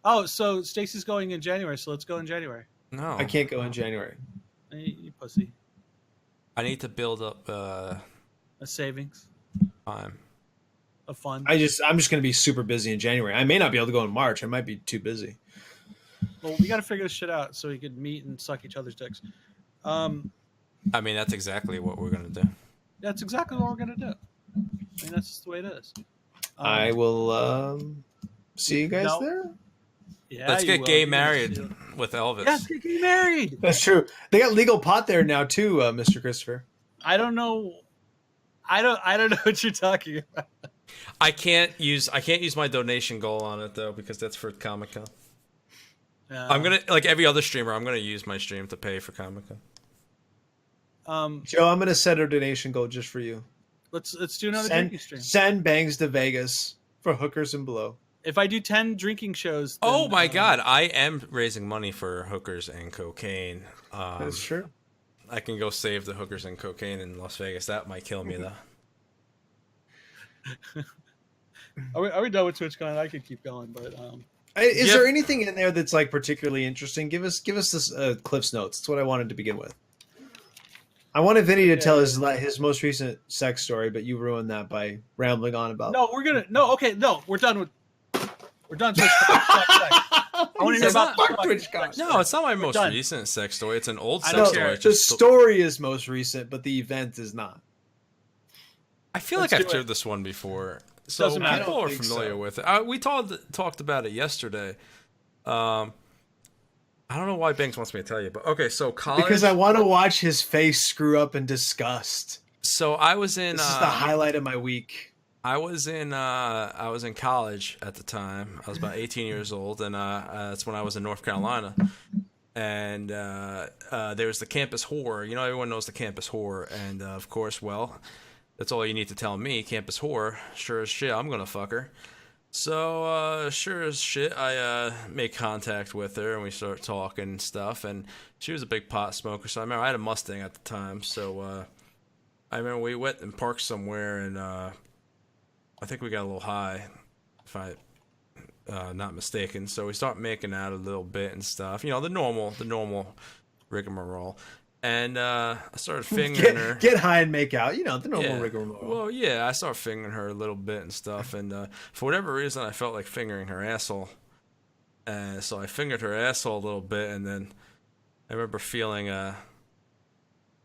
Oh, so Stacy's going in January, so let's go in January. No. I can't go in January. You pussy. I need to build up A savings, time. a fund. I'm just gonna be super busy in January. I may not be able to go in March. I might be too busy. Well, we got to figure this shit out so we could meet and suck each other's dicks. I mean, that's exactly what we're gonna do. That's exactly what we're gonna do. I mean, that's just the way it is. I will see you guys No. there. Yeah, Let's you get will. gay You're gonna married see it. with Elvis. Yes, get gay married. That's true. They got legal pot there now too, Mr. Christopher. I don't know. I don't know what you're talking about. I can't use my donation goal on it though because that's for Comic-Con. I'm gonna like every other streamer. I'm gonna use my stream to pay for Comic-Con. Joe, I'm gonna set a donation goal just for you. Let's do another drinking stream. Send bangs to Vegas for hookers and below. If I do 10 drinking shows, then, Oh my God! I am raising money for hookers and cocaine. That's true. I can go save the hookers and cocaine in Las Vegas. That might kill me though. Are we done with TwitchCon? I could keep going, but Is Yep. there anything in there that's like particularly interesting? Give us this Cliff's Notes. That's what I wanted to begin with. I wanted Vinny to tell his most recent sex story, but you ruined that by rambling on about. no, we're done with TwitchCon. I want to hear about Fuck the fucking TwitchCon. sex No, story. it's not my most done. recent sex story. It's an old I sex don't story. care. It's The just- story is most recent, but the event is not. I feel Let's like I've do it. shared this one before, so Doesn't matter. people I are don't think familiar so. with it. We talked about it yesterday. I don't know why Banks wants me to tell you, but okay. So college. Because I want to watch his face screw up in disgust. So I was in. This is the highlight of my week. I was in college at the time. I was about 18 years old, and that's when I was in North Carolina. And there was the campus whore. You know, everyone knows the campus whore, and of course, well, that's all you need to tell me. Campus whore, sure as shit, I'm gonna fuck her. So sure as shit, I make contact with her, and we start talking and stuff. And she was a big pot smoker, so I remember I had a Mustang at the time. So I remember we went and parked somewhere, and I think we got a little high, if I not mistaken. So we start making out a little bit and stuff. You know, the normal rigmarole. And I started fingering her. Get high and make out. You know, the normal Yeah. rigmarole. Well, yeah, I started fingering her a little bit and stuff. And for whatever reason, I felt like fingering her asshole. And so I fingered her asshole a little bit, and then I remember feeling I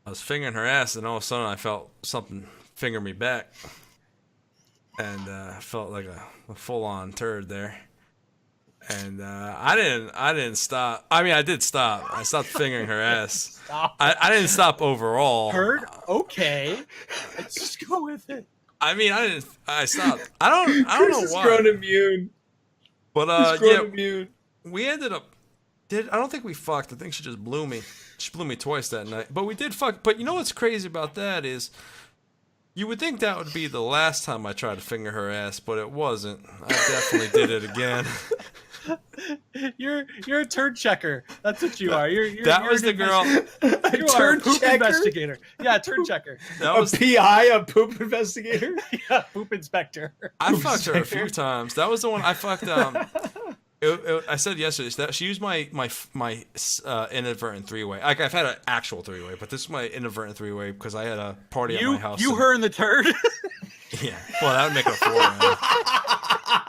was fingering her ass, and all of a sudden I felt something finger me back. And I felt like a full-on turd there. And I didn't stop. I mean, I did stop. I stopped fingering her ass. Stop. I didn't stop overall. Heard? Okay. Let's just go with it. I mean, I stopped. I don't Chris know has why. grown immune. But He's grown yeah, immune. we ended up. I don't think we fucked. I think she just blew me. She blew me twice that night. But we did fuck. But you know what's crazy about that is, you would think that would be the last time I tried to finger her ass, but it wasn't. I definitely did it again. You're a turd checker. That's what you are. That was the girl. You are a poop investigator. Yeah, turd checker. That was. A PI, a poop investigator. Yeah, poop inspector. I fucked her a few times. That was the one I fucked. I said yesterday that she used my inadvertent three-way. Like, I've had an actual three-way, but this is my inadvertent three-way because I had a party at my house. You, her, and the turd. Yeah. Well, that would make it a four.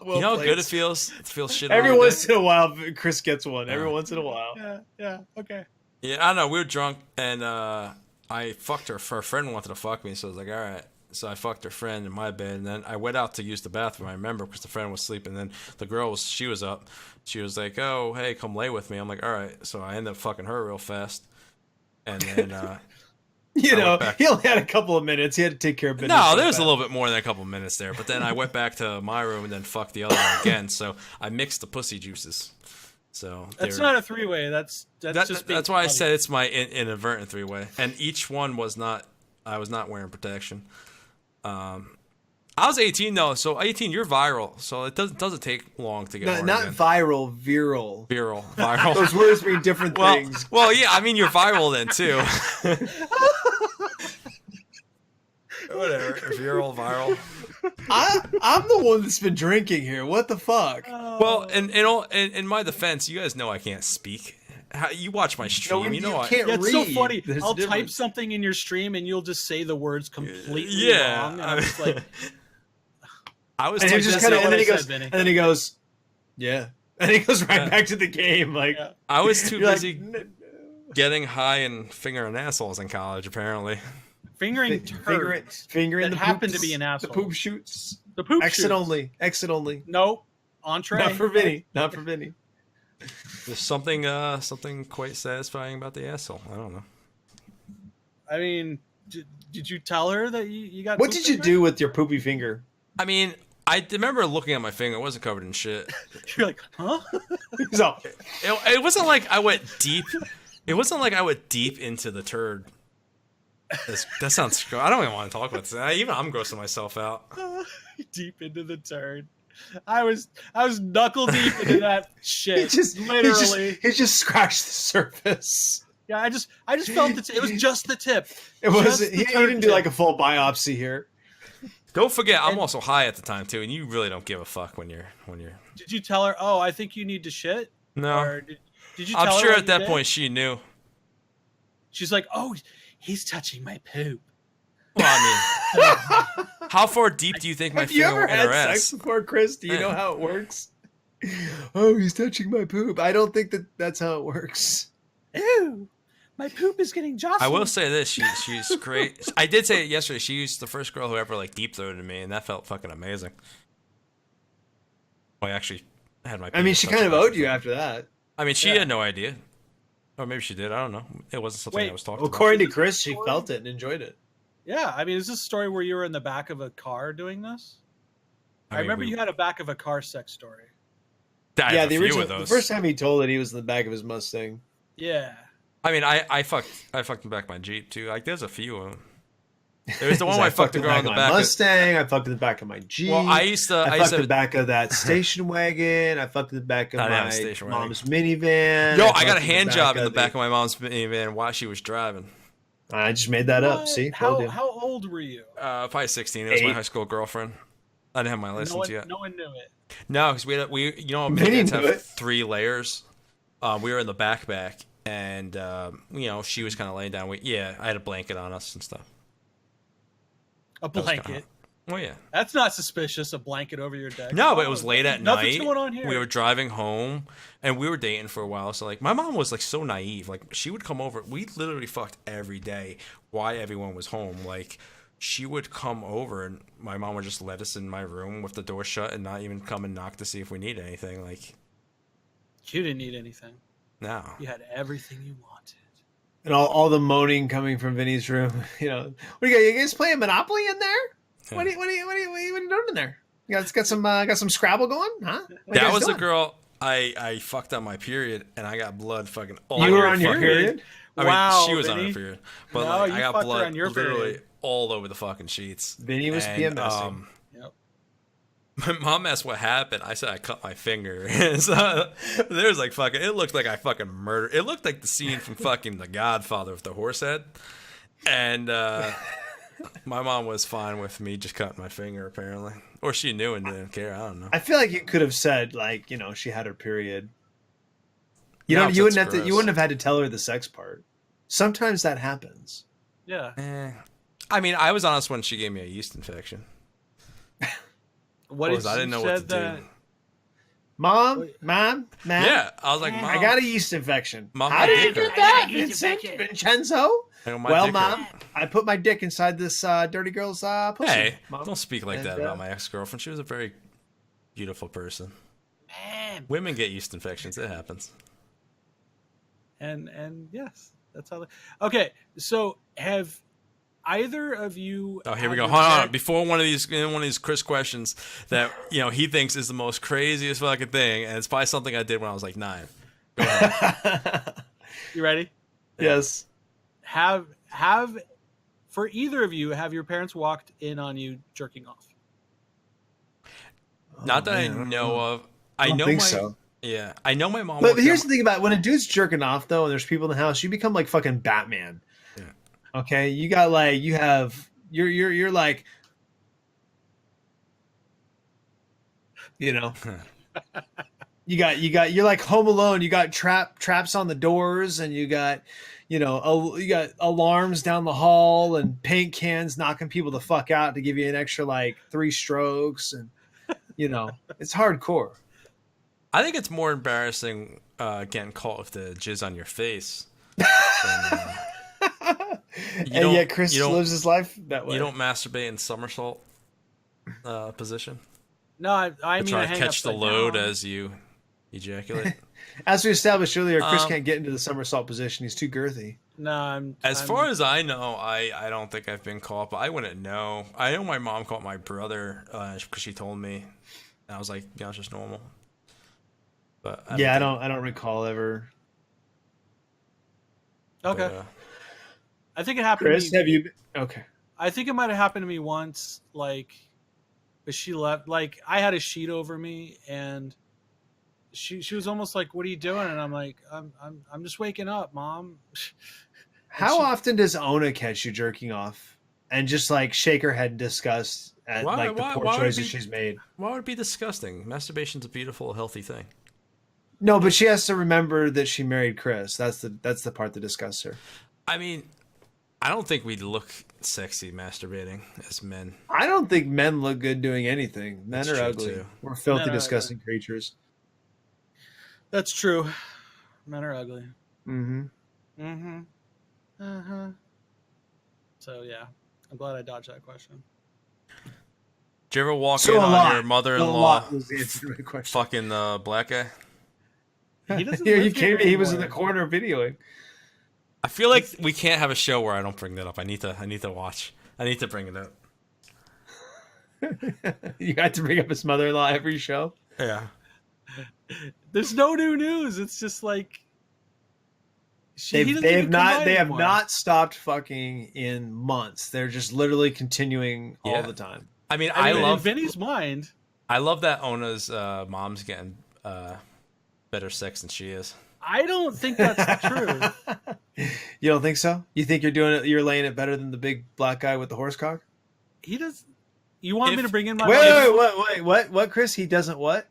Well You know how played. good it feels? It feels shit. Every all day. once in a while, Chris gets one. Every once in a while. Yeah, okay. Yeah, I don't know. We were drunk, and I fucked her. Her friend wanted to fuck me, so I was like, all right. So I fucked her friend in my bed, and then I went out to use the bathroom. I remember because the friend was sleeping. And then the girl was up. She was like, "Oh, hey, come lay with me." I'm like, "All right." So I ended up fucking her real fast, and then You I know, went back. he only had a couple of minutes. He had to take care of business. no, there was a little bit more than a couple minutes there. But then I went back to my room and then fucked the other one again. So I mixed the pussy juices. So That's not a three-way. That's just being that's why I funny. said it's my inadvertent three-way, and each one was not. I was not wearing protection. I was 18 though, so 18 you're viral, so it doesn't take long to get hard Not again. viral, viral. Viral. Those words mean different things. Well, yeah, I mean you're viral then too. Whatever, viral, viral. I'm the one that's been drinking here. What the fuck? Well, in my defense, you guys know I can't speak. You watch my stream, you know I can't Yeah, it's so read. funny. There's a I'll type difference. something in your stream and you'll just say the words completely Yeah, wrong. And I'm just like, I was And too he just busy. kind of, what and then I he goes, said, Vinny. and then he goes, yeah, and he goes right Yeah. back to the game. Like, Yeah. I was too you're like, busy getting high and fingering assholes in college. Apparently, fingering turd. fingering that the happened poops, to be an the asshole. poop shoots. The poop Exit shoots. only. Exit only. Nope. Entree. Not for Vinny. Not for Vinny. there's something quite satisfying about the asshole. I don't know. I mean, did you tell her that you got What poop did you finger? do with your poopy finger? I mean, I remember looking at my finger. It wasn't covered in shit. You're like, huh? So, It wasn't like I went deep. It wasn't like I went deep into the turd. That sounds. I don't even want to talk about this. Even I'm grossing myself out. Deep into the turd. I was knuckle deep into that shit. Literally. he just scratched the surface. Yeah, I just felt it was just the tip. It was. Just He the didn't turd do tip. like a full biopsy here. Don't forget, I'm also high at the time too, and you really don't give a fuck when you're. Did you tell her? Oh, I think you need to shit. No, Or did you? Tell I'm her sure what at you that did? point she knew. She's like, oh, he's touching my poop. Well, I mean, how far deep do you think my Have you finger ever went in had her sex ass? before, Chris? Do you know how it works? Oh, he's touching my poop. I don't think that's how it works. Ew, my poop is getting jostled. I will say this: she's great. I did say it yesterday. She's the first girl who ever like deep throated me, and that felt fucking amazing. Well, I actually had my. I mean, penis she touch kind of her. owed you after that. I mean, she Yeah. had no idea, or maybe she did. I don't know. It wasn't something Wait, I was talking Well, about. according to Chris, she felt it and enjoyed it. Yeah, I mean, is this a story where you were in the back of a car doing this? I mean, remember you had a back of a car sex story. I Yeah, have the a few original. of The those. first time he told it, he was in the back of his Mustang. Yeah. I mean, I fucked in the back of my Jeep too. Like, there's a few of them. There's the one He's where I like, fucked a in girl in the my back. Mustang. I fucked in the back of my Jeep. Well, I used I fucked in to. the back of that station wagon. I fucked in the back of I didn't have a my station wagon. mom's minivan. Yo, I fucked got a in hand job in the back of of my mom's minivan while she was driving. I just made that up. What? See, told you. How old were you? Probably 16. It was my 8. high school girlfriend. I didn't have my license yet. No one knew it. No, because we you know Vinny minivans knew have it. 3 layers. We were in the back, and you know she was kind of laying down. I had a blanket on us and stuff. A That was kinda blanket. hot. Well, yeah. That's not suspicious. A blanket over your deck. No, but it was late at Nothing's night. going on here. We were driving home, and we were dating for a while. So like, my mom was like so naive. Like, she would come over. We literally fucked every day while everyone was home. Like, she would come over and my mom would just let us in my room with the door shut and not even come and knock to see if we need anything. Like, You didn't need anything. no. You had everything you wanted. And all the moaning coming from Vinny's room. You know, what do you guys playing Monopoly in there? Yeah. What are you doing in there? You guys got some Scrabble going, huh? What are you That guys was doing? the girl I fucked on my period and I got blood fucking all You over were the on your fucking- period? I mean, Wow, she was on Vinny. her period, but No, like you I got fucked her blood on your literally period. all over the fucking sheets. Vinny was being messy. Yep. My mom asked what happened. I said I cut my finger. So there was like fucking. It looked like I fucking murdered. It looked like the scene from fucking The Godfather with the horse head. And my mom was fine with me just cutting my finger apparently, or she knew and didn't care. I don't know. I feel like you could have said, like, you know, she had her period. You No, know, you that's wouldn't have to. You gross. wouldn't have had to tell her the sex part. Sometimes that happens. Yeah. I mean, I was honest when she gave me a yeast infection. What Because did I didn't know what to do. Mom, Mom, Yeah, I was like, Mom, I got a yeast infection. Mom, How my did you dick get hurt. that, Vincent? Vincenzo? I go, my Well, dick Mom, hurt. I put my dick inside this dirty girl's pussy. Hey, Mom. don't speak like And, that about my ex-girlfriend. She was a very beautiful person. Man. Women get yeast infections. It happens. And yes, that's how. Okay, so have either of you? Oh, here we had go. your Hold on. parent- Before one of these Chris questions that he thinks is the most craziest fucking thing, and it's probably something I did when I was like 9. Go ahead. You ready? Yes. Have for either of you, have your parents walked in on you jerking off? Not that man, I don't know of. I I don't know think my. so. Yeah, I know my mom. But worked here's at- the thing about when a dude's jerking off, though, and there's people in the house, you become like fucking Batman. Yeah. Okay, you got like you're like, you know, you're like Home Alone. You got traps on the doors, and you got you got alarms down the hall, and paint cans knocking people the fuck out to give you an extra like 3 strokes, and it's hardcore. I think it's more embarrassing getting caught with the jizz on your face. Than, And don't- yet Chris you don't- lives his life that way. you don't masturbate in somersault position. No, I To mean try I to hang catch the upside load down. as you ejaculate. As we established earlier, Chris Um, can't get into the somersault position. He's too girthy. No, I'm. As I'm- far as I know, I don't think I've been caught, but I wouldn't know. I know my mom caught my brother because she told me. And I was like, yeah, it's just normal. But I think- don't recall ever. Okay, but, Chris, I think it happened. to me, have you? Okay. I think it might have happened to me once. Like, but she left. Like, I had a sheet over me, and she was almost like, "What are you doing?" And I'm like, "I'm just waking up, Mom." How she- often does Ona catch you jerking off and just like shake her head in disgust at Why- like the why- poor why would choices be- she's made? why would it be disgusting? Masturbation's a beautiful, healthy thing. No, but she has to remember that she married Chris. That's the part that disgusts her. I mean, I don't think we look sexy masturbating as men. I don't think men look good doing anything. Men That's are true, ugly. too. We're filthy, Men are disgusting creatures. That's true. Men are ugly. Mm-hmm. Mm-hmm. Uh-huh. So yeah, I'm glad I dodged that question. Did you ever walk So in a on lot. your A mother-in-law lot was the answer to my question. fucking black guy? He doesn't Are you live here kidding me? He was in the anymore. corner videoing. I feel like we can't have a show where I don't bring that up. I need to watch. I need to bring it up. You had to bring up his mother-in-law every show. Yeah. There's no new news. It's just like he doesn't They even come by have anymore. not stopped fucking in months. They're just literally continuing all Yeah. the time. I mean, I I mean, love in Vinny's mind. I love that Ona's mom's getting better sex than she is. I don't think that's true. You don't think so? You think you're laying it better than the big black guy with the horse cock? He does. You want me If- to bring in my? Wait, what, Chris? He doesn't what?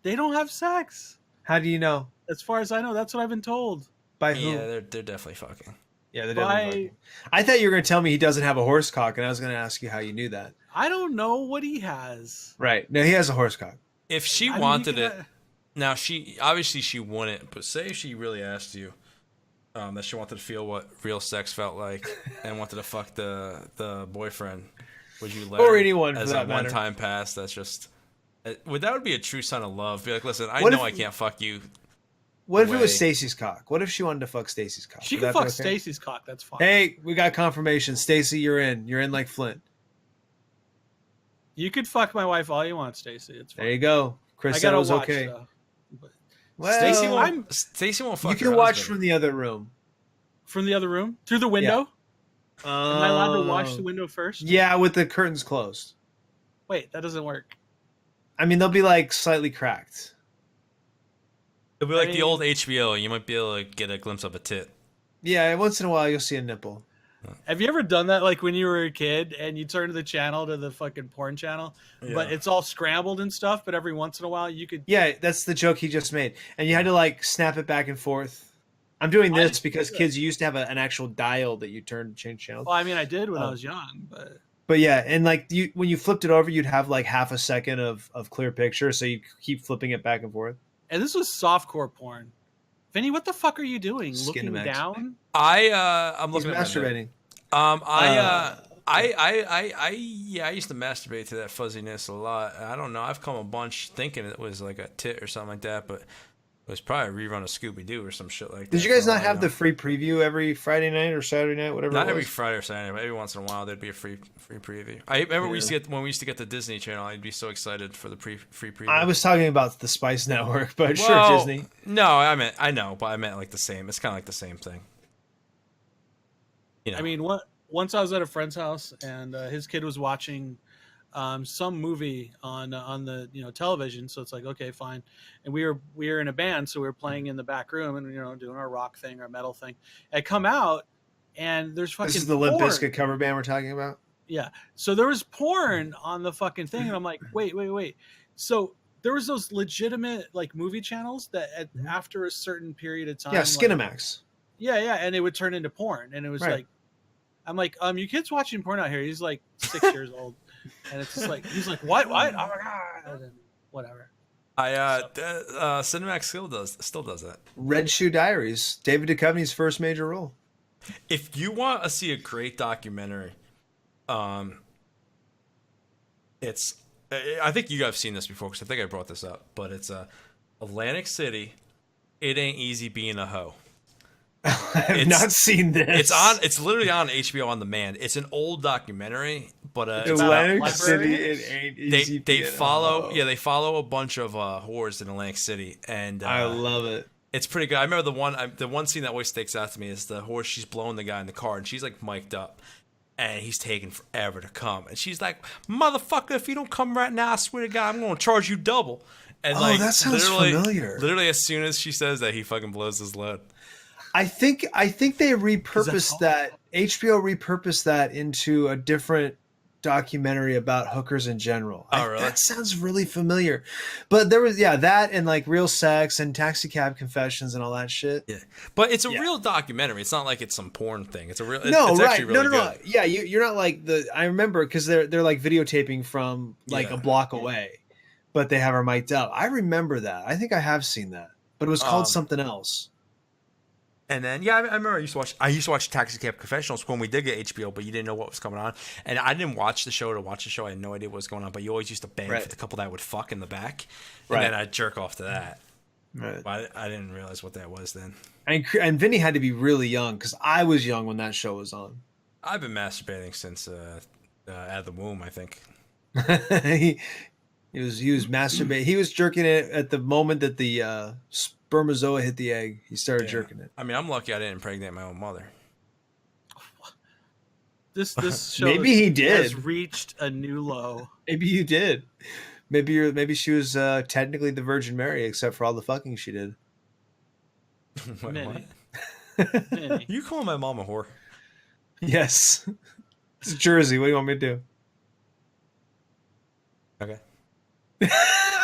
They don't have sex. How do you know? As far as I know, that's what I've been told. By who? Yeah, they're definitely fucking. Yeah, they're By- definitely fucking. I thought you were going to tell me he doesn't have a horse cock, and I was going to ask you how you knew that. I don't know what he has. Right. No, he has a horse cock. If she I mean, wanted you it, can- now she obviously she wouldn't. But say if she really asked you, that she wanted to feel what real sex felt like and wanted to fuck the boyfriend. Would you let Or her anyone for as that a matter. one-time pass? That's just that would be a true sign of love. Be like, listen, I What know if- I can't fuck you. What if it Way. was Stacy's cock? What if she wanted to fuck Stacy's cock? She Would can that be fuck okay? Stacy's cock. That's fine. Hey, we got confirmation. Stacy, you're in. You're in like Flint. You could fuck my wife all you want, Stacy. It's fine. There you go. Chris I said it gotta was watch okay. though. But Well, Stacy won't fuck. you can her watch husband. from the other room. from the other room through the window. Am I allowed to watch Oh. the window first? Yeah, with the curtains closed. Wait, that doesn't work. I mean, they'll be like slightly cracked. It'll be like I the mean- old HBO. You might be able to get a glimpse of a tit. Yeah, once in a while you'll see a nipple. Have you ever done that, like when you were a kid and you turn the channel to the fucking porn channel, but it's all scrambled and stuff? But every once in a while, you could. Yeah, that's the joke he just made. And you had to like snap it back and forth. I'm doing this because kids used to have an actual dial that you turn to change channels. Well, I mean, I did when I Oh. was young, but But yeah, and like you when you flipped it over, you'd have like half a second of clear picture, so you keep flipping it back and forth. and this was softcore porn. Vinny, what the fuck are you doing? Skin Looking Max. down? I'm He's looking at my dick. masturbating. I used to masturbate to that fuzziness a lot. I don't know. I've come a bunch thinking it was like a tit or something like that, but it was probably a rerun of Scooby Doo or some shit like that. Did you guys for all not I have know. the free preview every Friday night or Saturday night, whatever? Not it every was? Friday or Saturday, but every once in a while there'd be a free preview. I remember we used to get when we used to get the Disney Channel. I'd be so excited for the free preview. I was talking about the Spice Network, but sure, Well, Disney. No, I know, but I meant like the same. It's kind of like the same thing. You know. I mean, once I was at a friend's house and his kid was watching some movie on the television, so it's like, okay, fine. And we were in a band, so we were playing in the back room and doing our rock thing, our metal thing. I come out and there's fucking This is the Limp porn. Bizkit cover band we're talking about. Yeah. So there was porn on the fucking thing, and I'm like, wait. So there was those legitimate like movie channels that after a certain period of time, Yeah, like, Skinamax. yeah, and it would turn into porn, and it was Right. like, I'm like, your kid's watching porn out here. He's like 6 years old, and it's just like, he's like, what? Oh my god, and whatever. Cinemax still does that. Red Shoe Diaries. David Duchovny's first major role. If you want to see a great documentary, it's I think you guys have seen this before because I think I brought this up, but it's Atlantic City. It ain't easy being a hoe. I have not seen this. It's literally on HBO on demand. It's an old documentary, but it's Atlantic about City. librarians? It ain't easy. they being a follow hoe. they follow a bunch of whores in Atlantic City, and I love it. it's pretty good. I remember the one scene that always sticks out to me is the horse. She's blowing the guy in the car, and she's like mic'd up, and he's taking forever to come, and she's like, "Motherfucker, if you don't come right now, I swear to God, I'm gonna charge you double." And Oh, that sounds familiar. Literally, as soon as she says that, he fucking blows his load. I think they repurposed that. HBO repurposed that into a different documentary about hookers in general. Oh, really? That sounds really familiar. But there was that and like Real Sex and Taxi Cab Confessions and all that shit. Yeah, but it's a Yeah. real documentary. It's not like it's some porn thing. It's a real. No, it's right? actually really No. good. Yeah, you're not like the. I remember because they're like videotaping from like Yeah. a block away, but they have her mic'd up. I remember that. I think I have seen that, but it was called something else. And then I remember I used to watch Taxi Cab Confessionals when we did get HBO, but you didn't know what was coming on. And I didn't watch the show to watch the show. I had no idea what was going on. But you always used to bang Right. for the couple that would fuck in the back, and Right. then I'd jerk off to that. Right. But I didn't realize what that was then. And Vinny had to be really young because I was young when that show was on. I've been masturbating since out of the womb, I think. he was masturbating. He was jerking it at the moment that the spermatozoa hit the egg. He started Yeah. jerking it. I mean, I'm lucky I didn't impregnate my own mother. This show Maybe he did. has reached a new low. Maybe you did. Maybe she was technically the Virgin Mary, except for all the fucking she did. Wait, Minnie. what? Minnie. You calling my mom a whore? Yes. It's Jersey. What do you want me to do? Okay.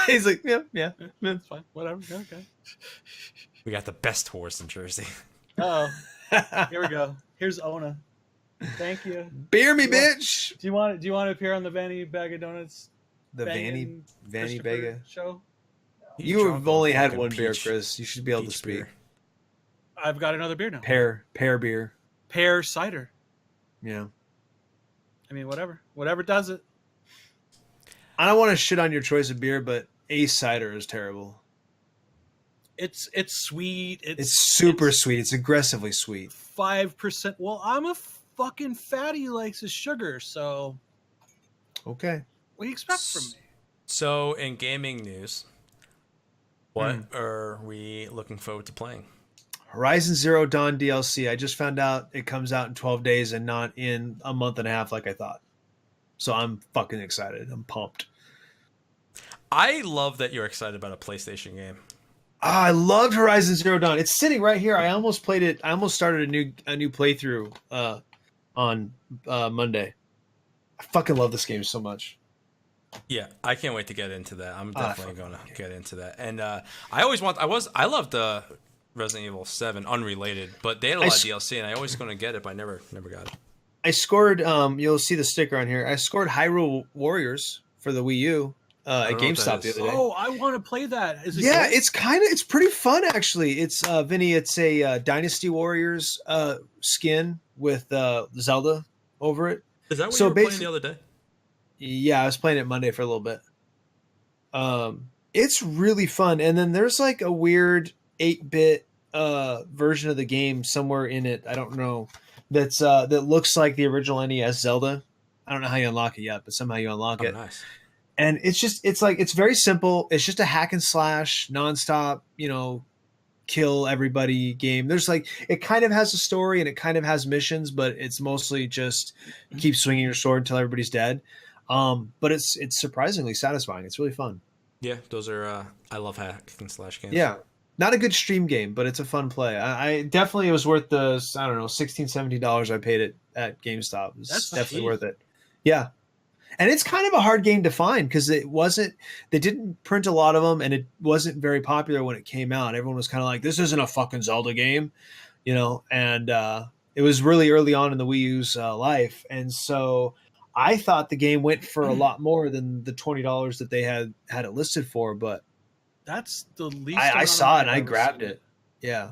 He's like, yeah. It's fine. Whatever. Okay. We got the best horse in Jersey. Oh, here we go. Here's Ona. Thank you. Beer me, You want- bitch. Do you want to appear on the Vanny Bag of Donuts? The Vanny Christopher Vega. show? You have only had one beer, peach- Chris. You should be able to peach speak. beer. I've got another beer now. Pear beer. Pear cider. Yeah. I mean, whatever does it. I don't want to shit on your choice of beer, but Ace cider is terrible. It's sweet. It's super sweet. It's aggressively sweet. 5%. Well, I'm a fucking fatty who likes his sugar, so Okay. what do you expect from me? So, in gaming news, what are we looking forward to playing? Horizon Zero Dawn DLC. I just found out it comes out in 12 days and not in a month and a half like I thought. So I'm fucking excited. I'm pumped. I love that you're excited about a PlayStation game. I loved Horizon Zero Dawn. It's sitting right here. I almost played it. I almost started a new playthrough on Monday. I fucking love this game so much. Yeah, I can't wait to get into that. I'm definitely going to get into that. And I loved the Resident Evil 7 unrelated, but they had a lot of DLC, and I always going to get it, but I never got it. I scored. You'll see the sticker on here. I scored Hyrule Warriors for the Wii U at GameStop the other day. Oh, I want to play that. Is it Yeah, good? it's pretty fun actually. It's Vinny. It's a Dynasty Warriors skin with Zelda over it. Is that what you were playing the other day? Yeah, I was playing it Monday for a little bit. It's really fun, and then there's like a weird 8-bit version of the game somewhere in it. I don't know. That looks like the original NES Zelda. I don't know how you unlock it yet, but somehow you unlock it. Nice. And it's very simple. It's just a hack and slash, nonstop, kill everybody game. There's it kind of has a story and it kind of has missions, but it's mostly just keep swinging your sword until everybody's dead. But it's surprisingly satisfying. It's really fun. Yeah, those are I love hack and slash games. Yeah. Not a good stream game, but it's a fun play. I definitely, it was worth the, I don't know, $16, $17 I paid it at GameStop. It's definitely cheap. worth it. Yeah. And it's kind of a hard game to find because they didn't print a lot of them and it wasn't very popular when it came out. Everyone was kind of like, this isn't a fucking Zelda game, and it was really early on in the Wii U's life. And so I thought the game went for a lot more than the $20 that they had it listed for, but That's the least. I saw it and I grabbed it. Yeah.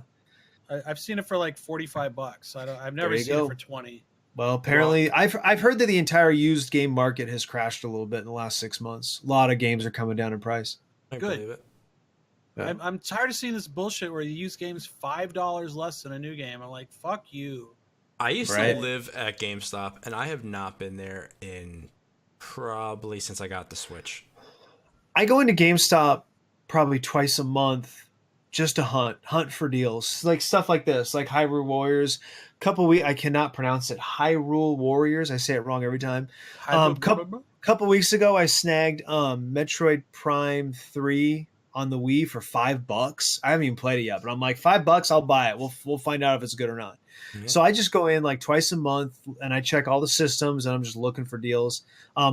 I've seen it for like $45. I've never seen it for 20. Well, apparently, I've heard that the entire used game market has crashed a little bit in the last 6 months. A lot of games are coming down in price. I Good. believe it. Yeah. I'm tired of seeing this bullshit where you use games $5 less than a new game. I'm like, fuck you. I used to live at GameStop, and I have not been there in probably since I got the Switch. I go into GameStop probably twice a month just to hunt for deals, like stuff like this, like Hyrule Warriors. Couple weeks, I cannot pronounce it. Hyrule Warriors. I say it wrong every time. Couple weeks ago, I snagged Metroid Prime 3 on the Wii for $5. I haven't even played it yet, but I'm like, $5, I'll buy it. We'll find out if it's good or not. Yeah. So I just go in like twice a month and I check all the systems and I'm just looking for deals.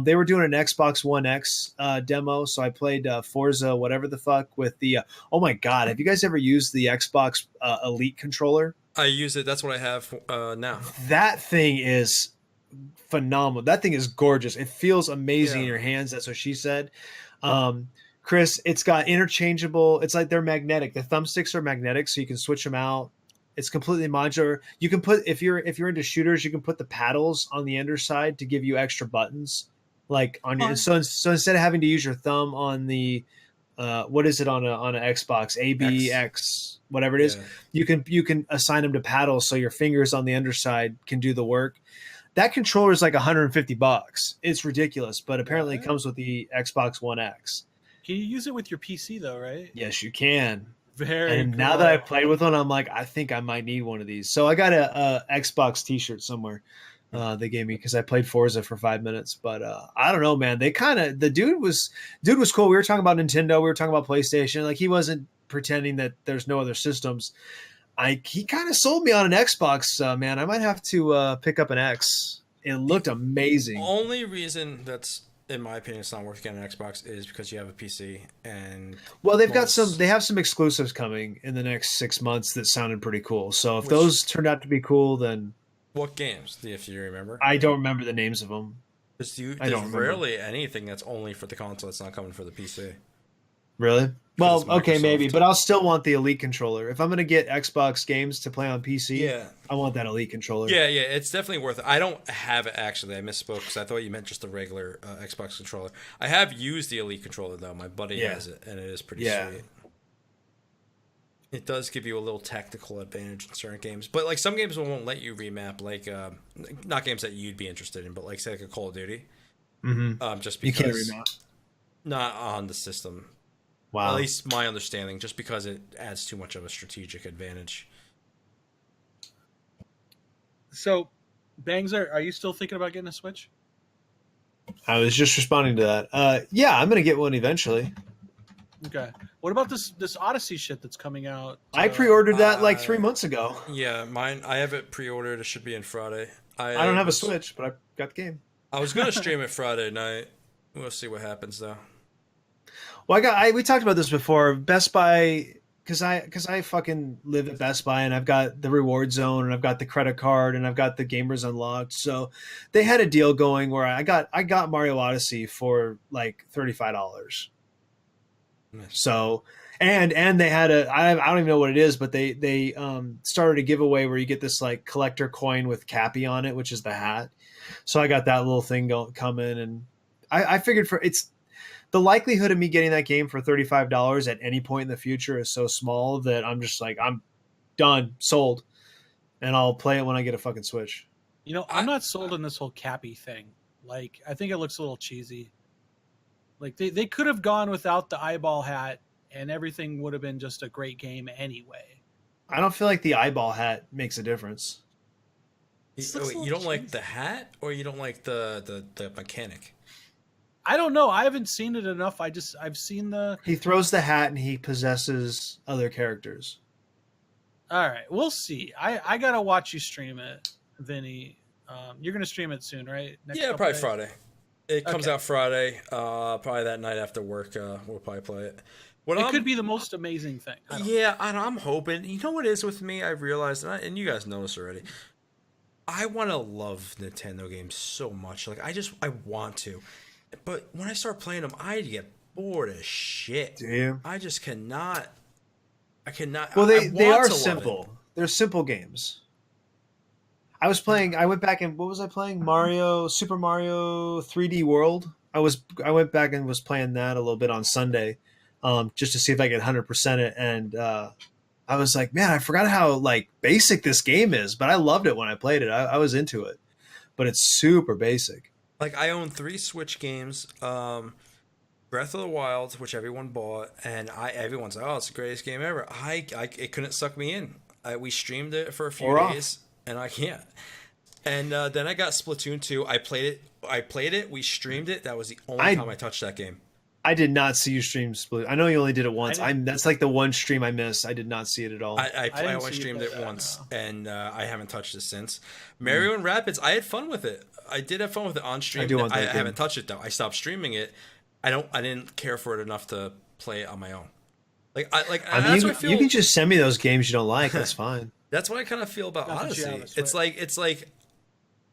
They were doing an Xbox One X demo, so I played Forza whatever the fuck with the oh my god, have you guys ever used the Xbox Elite controller? I use it. That's what I have now. That thing is phenomenal. That thing is gorgeous. It feels amazing in your hands. That's what she said. Kris, it's got interchangeable. It's like they're magnetic. The thumbsticks are magnetic, so you can switch them out. It's completely modular. You can put if you're into shooters, you can put the paddles on the underside to give you extra buttons, like on your. So instead of having to use your thumb on the, what is it on an Xbox? A, B, X, whatever it is. Yeah. You can assign them to paddles, so your fingers on the underside can do the work. That controller is like $150. It's ridiculous, but apparently it comes with the Xbox One X. Can you use it with your PC though, right? Yes, you can. Very and cool. Now that I've played with one, I'm like, I think I might need one of these. So I got a Xbox T-shirt somewhere they gave me because I played Forza for 5 minutes. But I don't know, man. The dude was cool. We were talking about Nintendo. We were talking about PlayStation. Like he wasn't pretending that there's no other systems. He kind of sold me on an Xbox, man. I might have to pick up an X. It looked amazing. The only reason that's, in my opinion, it's not worth getting an Xbox is because you have a PC and they have some exclusives coming in the next 6 months that sounded pretty cool. So if those turned out to be cool, then what games? If you remember, I don't remember the names of them. There's rarely anything that's only for the console that's not coming for the PC. Really? Well, it's okay, maybe, Microsoft. but I'll still want the Elite controller. If I'm gonna get Xbox games to play on PC, Yeah. I want that Elite controller. Yeah, yeah, it's definitely worth it. I don't have it actually. I misspoke because I thought you meant just the regular Xbox controller. I have used the Elite controller though. My buddy Yeah. has it, and it is pretty Yeah. sweet. It does give you a little tactical advantage in certain games, but like some games won't let you remap. Like not games that you'd be interested in, but like say like a Call of Duty. Just You can't because remap. not on the system. Wow. At least my understanding, just because it adds too much of a strategic advantage. So, Bangs, are you still thinking about getting a Switch? I was just responding to that. Yeah, I'm gonna get one eventually. Okay. What about this Odyssey shit that's coming out? I pre-ordered that like 3 months ago. Yeah, mine. I have it pre-ordered. It should be in Friday. I don't have a Switch, but I got the game. I was gonna stream it Friday night. We'll see what happens though. Well, we talked about this before. Best Buy, because I fucking live at Best Buy, and I've got the reward zone, and I've got the credit card, and I've got the Gamers Unlocked. So they had a deal going where I got Mario Odyssey for like $35. Nice. So and they had I don't even know what it is, but they started a giveaway where you get this like collector coin with Cappy on it, which is the hat. So I got that little thing coming, and I figured it's the likelihood of me getting that game for $35 at any point in the future is so small that I'm just like, I'm done, sold, and I'll play it when I get a fucking Switch. You know, I'm not sold on this whole Cappy thing. Like, I think it looks a little cheesy. Like, they could have gone without the eyeball hat, and everything would have been just a great game anyway. I don't feel like the eyeball hat makes a difference. You don't like the hat, or you don't like the mechanic? I don't know. I haven't seen it enough. I've seen the. He throws the hat and he possesses other characters. All right, we'll see. I gotta watch you stream it, Vinny. You're gonna stream it soon, right? Yeah, probably days? Friday. It comes Okay. out Friday. Probably that night after work. We'll probably play it. It could be the most amazing thing. Yeah, I'm hoping. You know what it is with me? I've realized, and you guys know this already. I want to love Nintendo games so much. Like I want to, but when I start playing them, I get bored as shit. Damn. I just cannot. I cannot. Well, I they want are to love simple. it. They're simple games. I went back and what was I playing? Super Mario 3D World. I went back and was playing that a little bit on Sunday, just to see if I could 100% it. And I was like, man, I forgot how like basic this game is, but I loved it when I played it. I was into it, but it's super basic. Like I own 3 Switch games. Breath of the Wild, which everyone bought, and everyone's like, "Oh, it's the greatest game ever." It couldn't suck me in. We streamed it for a few days, and I can't. And then I got Splatoon 2. I played it. We streamed it. That was the only time I touched that game. I did not see you stream Splatoon. I know you only did it once. That's like the one stream I missed. I did not see it at all. I only streamed it once, and I haven't touched it since. Mario and Rabbids, I had fun with it. I did have fun with it on stream. I haven't touched it though. I stopped streaming it. I didn't care for it enough to play it on my own. I mean, you can just send me those games you don't like. That's fine. That's what I kind of feel about Odyssey. It's like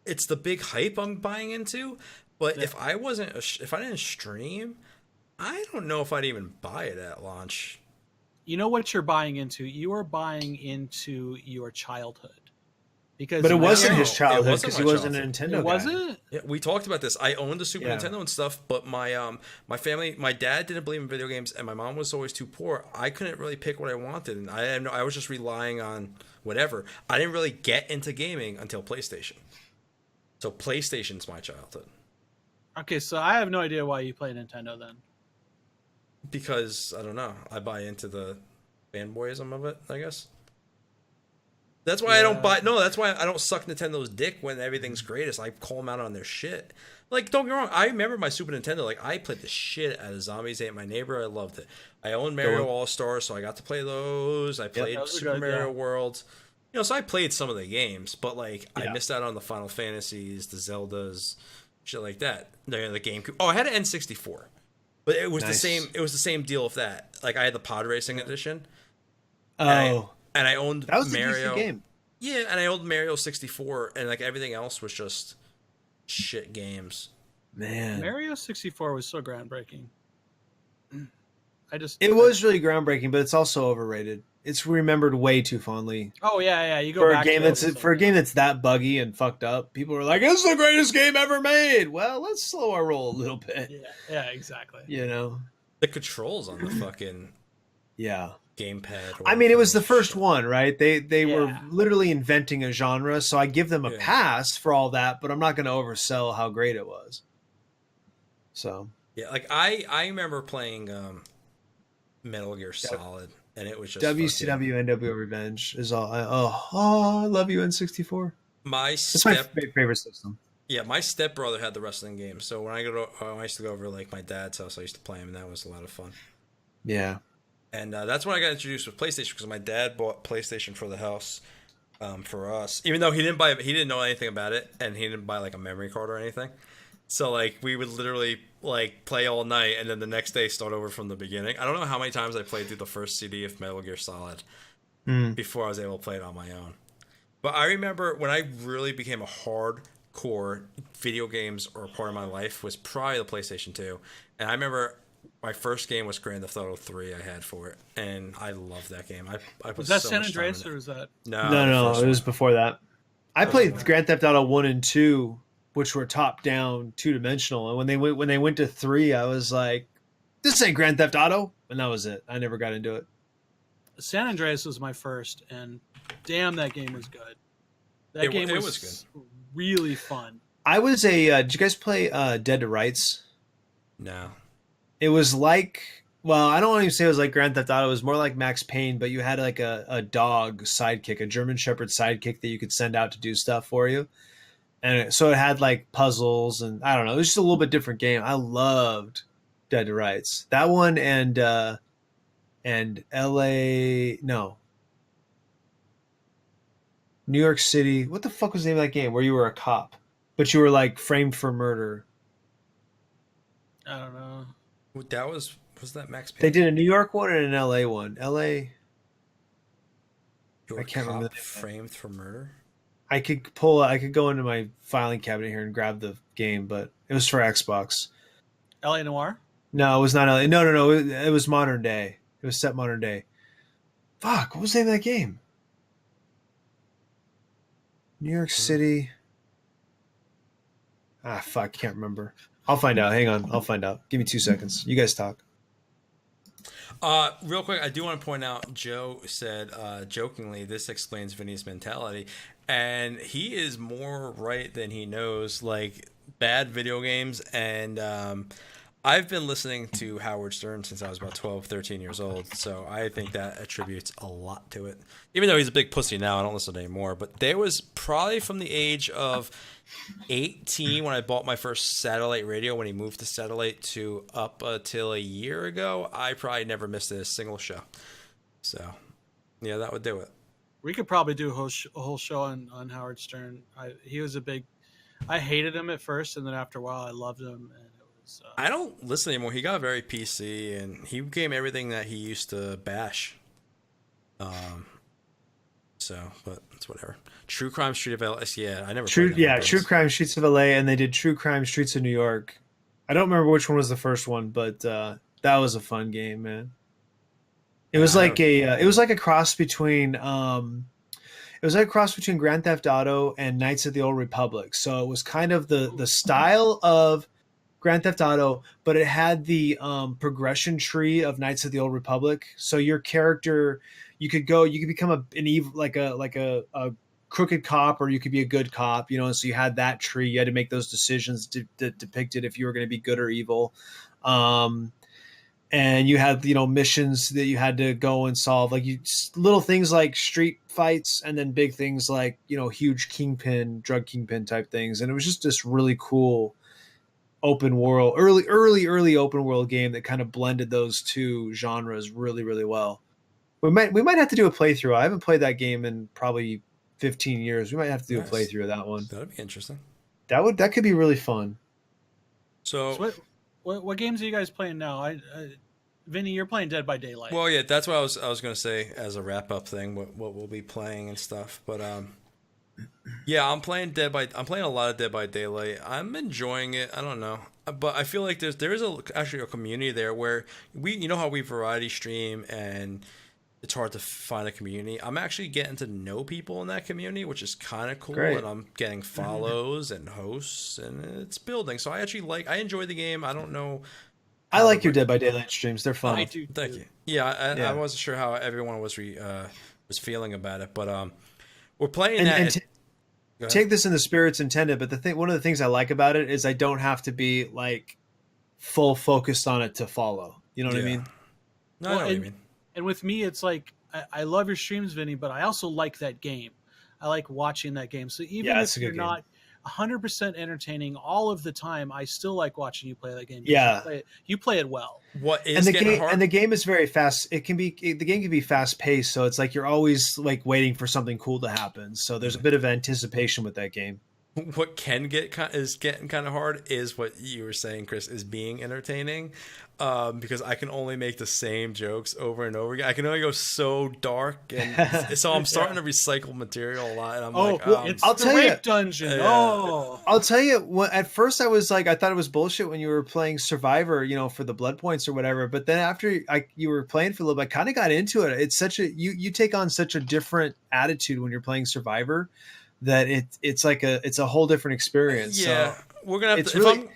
it's the big hype I'm buying into, but if I didn't stream, I don't know if I'd even buy it at launch. You know what you're buying into? You are buying into your childhood. But it wasn't his childhood because he wasn't a Nintendo guy. Was it? Yeah, we talked about this. I owned the Super Nintendo and stuff, but my family, my dad didn't believe in video games, and my mom was always too poor. I couldn't really pick what I wanted, and I was just relying on whatever. I didn't really get into gaming until PlayStation. So PlayStation's my childhood. Okay, so I have no idea why you play Nintendo then. Because I don't know. I buy into the fanboyism of it, I guess. That's why I don't buy. No, that's why I don't suck Nintendo's dick when everything's greatest. I call them out on their shit. Like, don't get me wrong. I remember my Super Nintendo. Like, I played the shit out of Zombies Ate My Neighbor. I loved it. I owned Mario All Stars, so I got to play those. I played Super Mario World. You know, so I played some of the games, but like I missed out on the Final Fantasies, the Zeldas, shit like that. The GameCube. Oh, I had an N64, but it was the same. It was the same deal with that. Like I had the Pod Racing edition. And I owned that was Mario. A game. Yeah, and I owned Mario 64, and like everything else was just shit games. Man, Mario 64 was so groundbreaking. It was really groundbreaking, but it's also overrated. It's remembered way too fondly. Oh yeah. You go For a back game to it, that's it's for a like, game that's that buggy and fucked up, people are like, "It's the greatest game ever made." Well, let's slow our roll a little bit. yeah, exactly. You know? The controls on the fucking Yeah. gamepad. I mean, it was the fucking first shit. one, right? They were Yeah. literally inventing a genre, so I give them a Yeah. pass for all that, but I'm not going to oversell how great it was. So, Yeah, like I remember playing Metal Gear Solid, and it was just WCW NWO Revenge is all. I love you, N64. my That's my step. favorite system. Yeah, my stepbrother had the wrestling game, so when I used to go over like my dad's house, I used to play him, and that was a lot of fun. Yeah. And that's when I got introduced with PlayStation because my dad bought PlayStation for the house for us, even though he didn't know anything about it, and he didn't buy like a memory card or anything. So like we would literally like play all night, and then the next day start over from the beginning. I don't know how many times I played through the first CD of Metal Gear Solid before I was able to play it on my own. But I remember when I really became a hardcore video games or a part of my life was probably the PlayStation 2. And I remember my first game was Grand Theft Auto 3 I had for it. And I loved that game. I Was that so San much time Andreas in it. or was that? No, No, the it was first before that. I played one. Grand Theft Auto 1 and 2, which were top-down, two-dimensional. And when they went to 3, I was like, this ain't Grand Theft Auto. And that was it. I never got into it. San Andreas was my first, and damn, that game was good. That game was really fun. I was did you guys play Dead to Rights? No. It was like, well, I don't want to say it was like Grand Theft Auto. It was more like Max Payne, but you had like a dog sidekick, a German Shepherd sidekick that you could send out to do stuff for you. And so it had like puzzles and I don't know. It was just a little bit different game. I loved Dead to Rights. That one and New York City. What the fuck was the name of that game where you were a cop, but you were like framed for murder? I don't know. That was that Max Payne? They did a New York one and an LA one. LA. Your I can't remember the name. Framed for murder? I could go into my filing cabinet here and grab the game, but it was for Xbox. LA Noir? No, it was not LA. No. It was modern day. It was set modern day. Fuck, what was the name of that game? New York City. Ah, fuck, can't remember. I'll find out. Hang on, I'll find out. Give me 2 seconds. You guys talk. Real quick, I do want to point out, Joe said, jokingly, this explains Vinny's mentality. And he is more right than he knows. Like, bad video games. And I've been listening to Howard Stern since I was about 12, 13 years old. So I think that attributes a lot to it. Even though he's a big pussy now, I don't listen anymore. But there was probably from the age of 18 when I bought my first satellite radio, when he moved to satellite, to up until a year ago, I probably never missed a single show. So yeah, that would do it. We could probably do a whole show on Howard Stern. He was a big. I hated him at first, and then after a while, I loved him. And it was. I don't listen anymore. He got very PC, and he became everything that he used to bash. So, but it's whatever. True Crime Street of LA. Yeah, I never. True played Crime Streets of LA, and they did True Crime Streets of New York. I don't remember which one was the first one, but that was a fun game, man. It was like a cross between Grand Theft Auto and Knights of the Old Republic. So it was kind of the style of Grand Theft Auto, but it had the progression tree of Knights of the Old Republic. So your character, you could become an evil, like a crooked cop, or you could be a good cop, you know. So you had that tree. You had to make those decisions to depict it if you were going to be good or evil. And you had, missions that you had to go and solve, like little things like street fights, and then big things like, huge drug kingpin type things. And it was just this really cool open world, early open world game that kind of blended those two genres really, really well. We might have to do a playthrough. I haven't played that game in probably 15 years. We might have to do a playthrough of that one. That'd be interesting. That could be really fun. So what games are you guys playing now? Vinny, you're playing Dead by Daylight. Well, yeah, that's what I was going to say as a wrap up thing. What we'll be playing and stuff. But Yeah, I'm playing a lot of Dead by Daylight. I'm enjoying it. I don't know, but I feel like there is actually a community there where you know how we variety stream and it's hard to find a community. I'm actually getting to know people in that community, which is kind of cool, and Great. I'm getting follows and hosts, and it's building. So I enjoy the game. I don't know I how the like your Dead by Daylight streams. They're I fun. do. thank Too. you. Yeah, I Yeah. wasn't sure how everyone was feeling about it, but we're playing And that. and Go ahead. take this in the spirits intended, but one of the things I like about it is I don't have to be like full focused on it to follow. You know what I Yeah. mean? No, I Well, know what you mean. and with me, it's like I love your streams, Vinny, but I also like that game. I like watching that game. So even Yeah, it's if a you're good game. not 100% entertaining all of the time, I still like watching you play that game. Because Yeah. you play it well. What is And the getting game hard? and the game is very fast. The game can be fast paced, so it's like you're always like waiting for something cool to happen. So there's a bit of anticipation with that game. What can is getting kind of hard is what you were saying, Chris, is being entertaining, because I can only make the same jokes over and over again. I can only go so dark, and so I'm starting to recycle material a lot. And I'm like, It's I'll the tell you- rape dungeon. Yeah. Oh, I'll tell you, at first I was like, I thought it was bullshit when you were playing Survivor, for the blood points or whatever. But then after you were playing for a little bit, I kind of got into it. It's you take on such a different attitude when you're playing Survivor that it's a whole different experience. yeah, So we're gonna have it's to. really-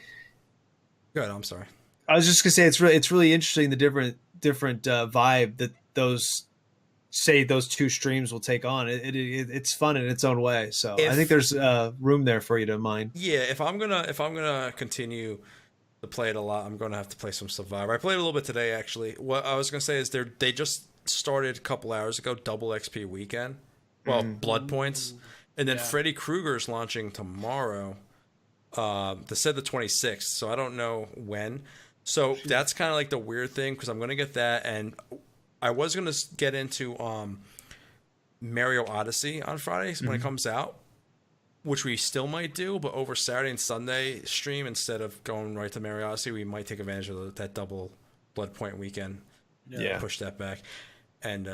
Go ahead. I'm sorry. I was just gonna say it's really interesting the different vibe that those two streams will take on. It's fun in its own way. So I think there's room there for you to mine. Yeah, if I'm gonna continue to play it a lot, I'm gonna have to play some Survivor. I played a little bit today actually. What I was gonna say is they just started a couple hours ago, double XP weekend. Well, blood points, and then Yeah. Freddy Krueger's launching tomorrow. They said the 26th, so I don't know when. So that's kind of like the weird thing because I'm gonna get that, and I was gonna get into Mario Odyssey on Fridays when it comes out, which we still might do, but over Saturday and Sunday stream instead of going right to Mario Odyssey, we might take advantage of that double blood point weekend. Yeah. Push that back, and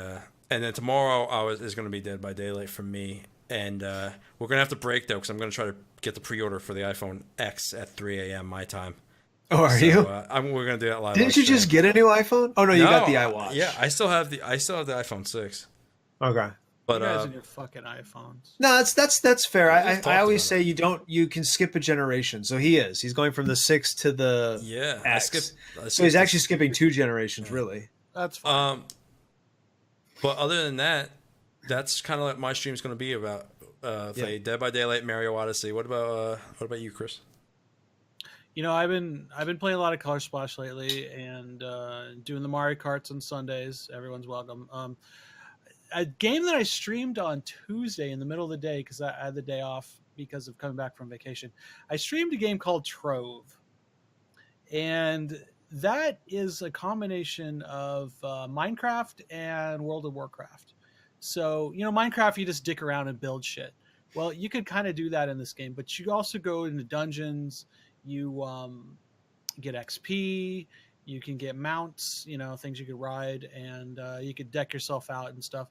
then tomorrow is going to be Dead by Daylight for me, and we're gonna have to break though because I'm gonna try to get the pre-order for the iPhone X at 3 a.m. my time. Oh, are So, you? we're gonna do that live. Didn't on you just stream. get a new iPhone? Oh no, you got the No, iWatch. Yeah, I still have the iPhone 6, Okay. but you guys and your fucking iPhones. No, that's fair. We I just I talked always about say you can skip a generation. So he's going from the 6 to the yeah, X. I So he's actually skipping 2 generations, really. That's fine. But other than that, that's kind of like my stream's going to be about. Say Dead by Daylight, Mario Odyssey. What about you, Chris? I've been playing a lot of Color Splash lately, and doing the Mario Karts on Sundays. Everyone's welcome. A game that I streamed on Tuesday in the middle of the day because I had the day off because of coming back from vacation. I streamed a game called Trove, and that is a combination of Minecraft and World of Warcraft. So, Minecraft, you just dick around and build shit. Well, you could kind of do that in this game, but you also go into dungeons. You get XP. You can get mounts, things you could ride, and you could deck yourself out and stuff.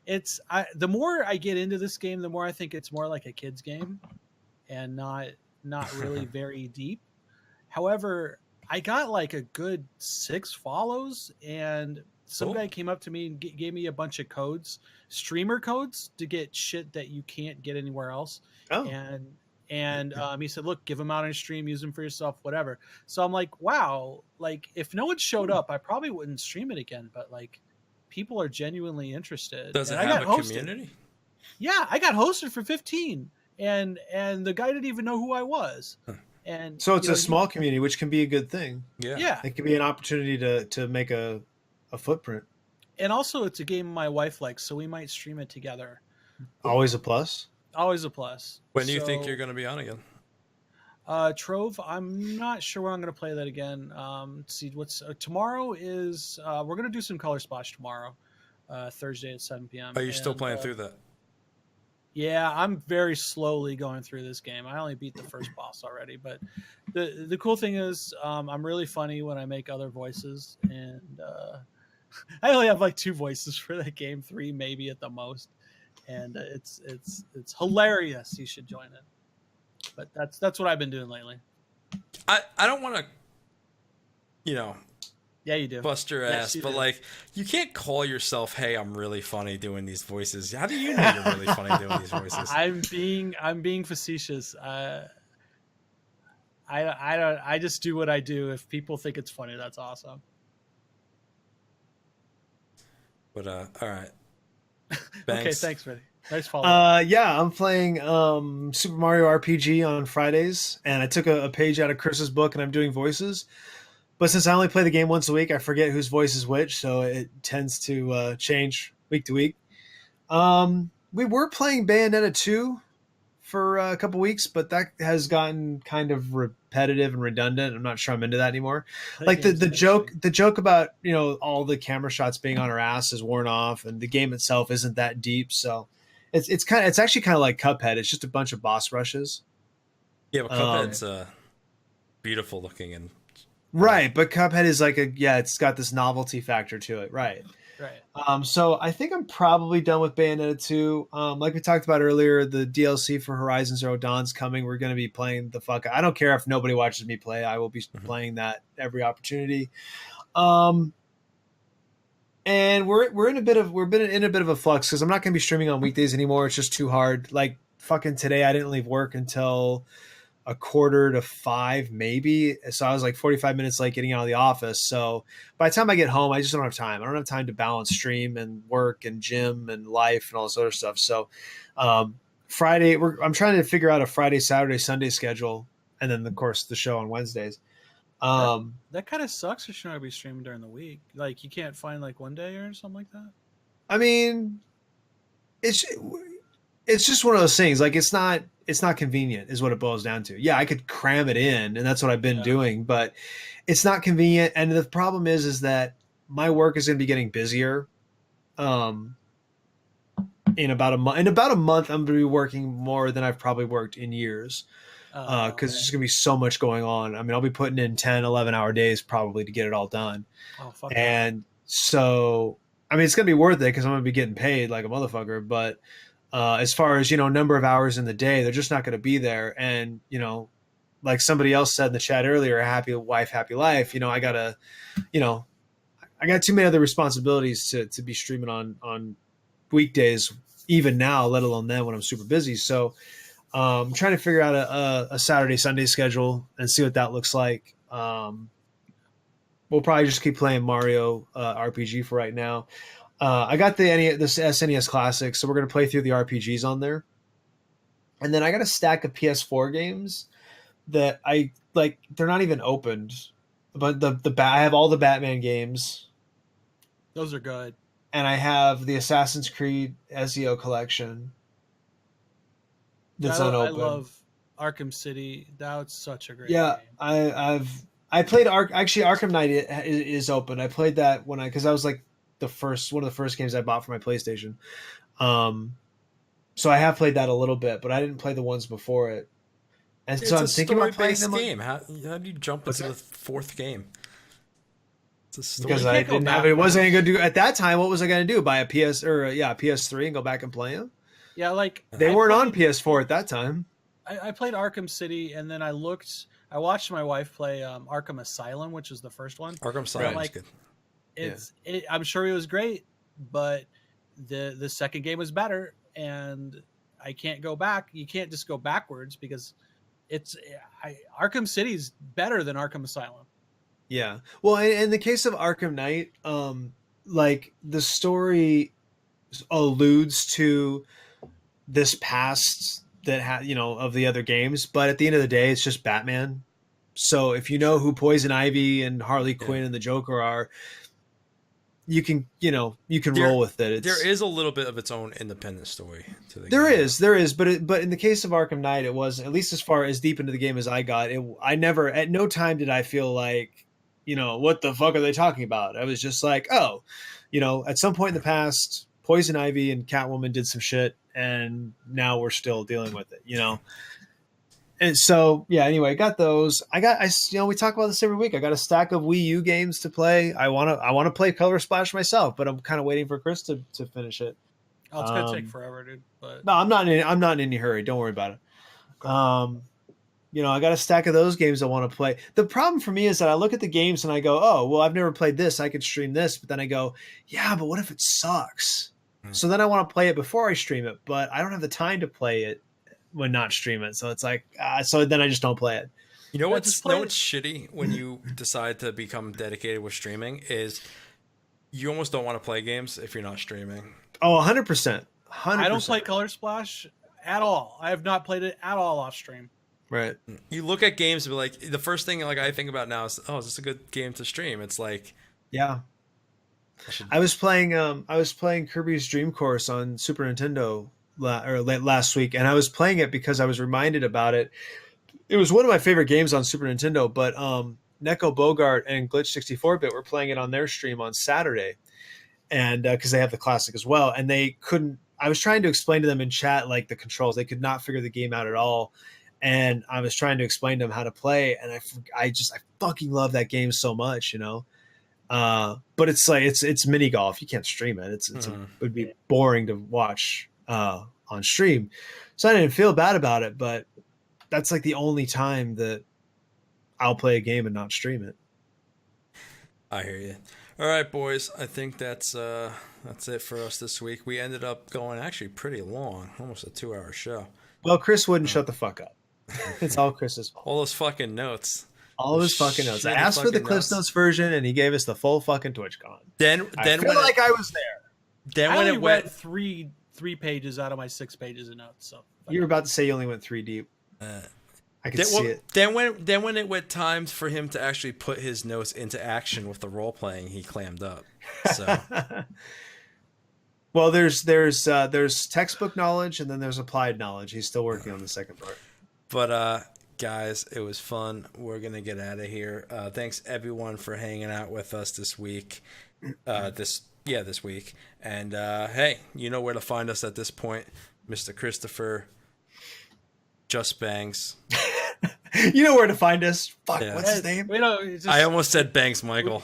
The more I get into this game, the more I think it's more like a kid's game, and not really very deep. However, I got like a good 6 follows, and some guy came up to me and gave me a bunch of codes, streamer codes, to get shit that you can't get anywhere else. Oh. And he said, look, give them out on your stream, use them for yourself, whatever. So I'm like, wow, like if no one showed up, I probably wouldn't stream it again. But like, people are genuinely interested. Does it And I have got a hosted. community? Yeah, I got hosted for 15, and the guy didn't even know who I was. And So it's a small community, which can be a good thing. Yeah. It can be an opportunity to make a footprint. And also, it's a game my wife likes, so we might stream it together. Always a plus. Always a plus. When do you think So, you're going to be on again? Trove, I'm not sure when I'm going to play that again. Let's see, what's tomorrow is we're going to do some Color Splash tomorrow, Thursday at 7 p.m. Are you still playing through that? Yeah, I'm very slowly going through this game. I only beat the first boss already, but the cool thing is I'm really funny when I make other voices, and I only have like 2 voices for that game, 3 maybe at the most. and it's hilarious. You should join it. But that's what I've been doing lately. I don't want to, Yeah, you do. bust your Yes, ass, you but do. like, you can't call yourself, "Hey, I'm really funny doing these voices." How do you know you're really funny doing these voices? I'm being facetious. I just do what I do. If people think it's funny, that's awesome. But all right. Okay, Banks. thanks, Freddie. Nice follow. Yeah, I'm playing Super Mario RPG on Fridays, and I took a page out of Chris's book, and I'm doing voices. But since I only play the game once a week, I forget whose voice is which, so it tends to change week to week. We were playing Bayonetta 2 for a couple weeks, but that has gotten kind of repetitive and redundant. I'm not sure I'm into that anymore. That Like the game's joke interesting. the joke about all the camera shots being on her ass is worn off, and the game itself isn't that deep. So it's actually kind of like Cuphead. It's just a bunch of boss rushes. Yeah, but Um, Cuphead's beautiful looking and Right, but Cuphead is like it's got this novelty factor to it, right? Right. So I think I'm probably done with Bayonetta 2. Like we talked about earlier, the DLC for Horizon Zero Dawn's coming. We're going to be playing the fuck. I don't care if nobody watches me play. I will be playing that every opportunity. And we're in a bit of a flux because I'm not going to be streaming on weekdays anymore. It's just too hard. Like fucking today, I didn't leave work until 4:45 maybe, so I was like 45 minutes late getting out of the office. So by the time I get home, I just don't have time. I don't have time to balance stream and work and gym and life and all this other stuff. So Friday, I'm trying to figure out a Friday, Saturday, Sunday schedule, and then of course the show on Wednesdays. That kind of sucks if you're not gonna be streaming during the week. Like you can't find like one day or something like that. I mean, it's just one of those things. Like it's not convenient is what it boils down to. Yeah, I could cram it in, and that's what I've been doing, but it's not convenient. And the problem is that my work is going to be getting busier. In about a month, I'm going to be working more than I've probably worked in years. Because there's just going to be so much going on. I mean, I'll be putting in 10, 11-hour days probably to get it all done. Oh, fuck. And so, I mean, it's going to be worth it because I'm going to be getting paid like a motherfucker. But as far as, number of hours in the day, they're just not going to be there. And, like somebody else said in the chat earlier, happy wife, happy life. I got too many other responsibilities to be streaming on weekdays, even now, let alone then when I'm super busy. So I'm trying to figure out a Saturday, Sunday schedule and see what that looks like. We'll probably just keep playing Mario RPG for right now. I got the SNES Classic, so we're going to play through the RPGs on there. And then I got a stack of PS4 games that I like. They're not even opened, but I have all the Batman games. Those are good. And I have the Assassin's Creed Ezio collection. That's unopened. I love Arkham City. That's such a great game. I played Arkham Knight is open. I played that because I was like one of the first games I bought for my PlayStation. So I have played that a little bit, but I didn't play the ones before it. And so I'm thinking about playing them. Game. How do you jump into the fourth game? It's a story. Because I didn't have it. Wasn't going to do at that time. What was I going to do? Buy a PS3 and go back and play them? Yeah, like they weren't on PS4 at that time. I played Arkham City, and then I watched my wife play Arkham Asylum, which is the first one. Arkham Asylum is good. I'm sure it was great, but the second game was better, and I can't go back. You can't just go backwards because Arkham City is better than Arkham Asylum. Yeah. Well, in the case of Arkham Knight, like the story alludes to this past that of the other games, but at the end of the day, it's just Batman. So if you know who Poison Ivy and Harley Quinn and the Joker are, you can roll with it. There is a little bit of its own independent story to the game. There is, but in the case of Arkham Knight, it was, at least as far as deep into the game as I got, at no time did I feel like, what the fuck are they talking about? I was just like, oh, at some point in the past, Poison Ivy and Catwoman did some shit, and now we're still dealing with it, And so, yeah, anyway, I got those. We talk about this every week. I got a stack of Wii U games to play. I want to play Color Splash myself, but I'm kind of waiting for Chris to finish it. Oh, it's gonna take forever, dude. But No, I'm not in any hurry. Don't worry about it. I got a stack of those games I want to play. The problem for me is that I look at the games and I go, oh, well, I've never played this. I could stream this. But then I go, yeah, but what if it sucks? So then I want to play it before I stream it, but I don't have the time to play it when not stream it. So it's like, so then I just don't play it. You know what's shitty when you decide to become dedicated with streaming is you almost don't want to play games if you're not streaming. Oh, 100%. I don't play Color Splash at all. I have not played it at all off stream. Right. You look at games and be like, the first thing like I think about now is, oh, is this a good game to stream? It's like, yeah. I was playing Kirby's Dream Course on Super Nintendo last week, and I was playing it because I was reminded about it. It was one of my favorite games on Super Nintendo, but Neko Bogart and Glitch 64-bit were playing it on their stream on Saturday, and because they have the classic as well, and they couldn't. I was trying to explain to them in chat like the controls. They could not figure the game out at all, and I was trying to explain to them how to play, and I fucking love that game so much, but it's like it's mini golf. You can't stream it. It would be boring to watch on stream. So I didn't feel bad about it, but that's like the only time that I'll play a game and not stream it. I hear you. All right, boys. I think that's it for us this week. We ended up going actually pretty long, almost a 2-hour show. Well, Chris wouldn't shut the fuck up. It's all Chris's fault. All those fucking notes. All of his fucking notes. I asked for the Cliff Notes version, and he gave us the full fucking TwitchCon. I feel like I was there. Then when it went three pages out of my 6 pages of notes. So you were about to say you only went 3 deep. I could see it. Then when it went time for him to actually put his notes into action with the role playing, he clammed up. So. Well, there's textbook knowledge, and then there's applied knowledge. He's still working on the second part. But guys, it was fun. We're gonna get out of here. Thanks everyone for hanging out with us this week. This week. And hey, you know where to find us at this point, Mr. Christopher Just Bangs. You know where to find us. Fuck, yeah. What's his name? I almost said Bangs Michael.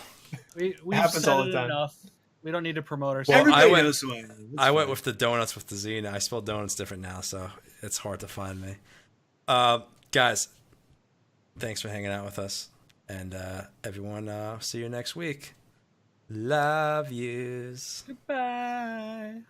We've happens said all the it time. enough. We don't need to promote ourselves. Well, Everybody knows who I am. I went with the donuts with the Z. Now I spell donuts different now, so it's hard to find me. Guys, thanks for hanging out with us. And everyone, see you next week. Love yous. Goodbye.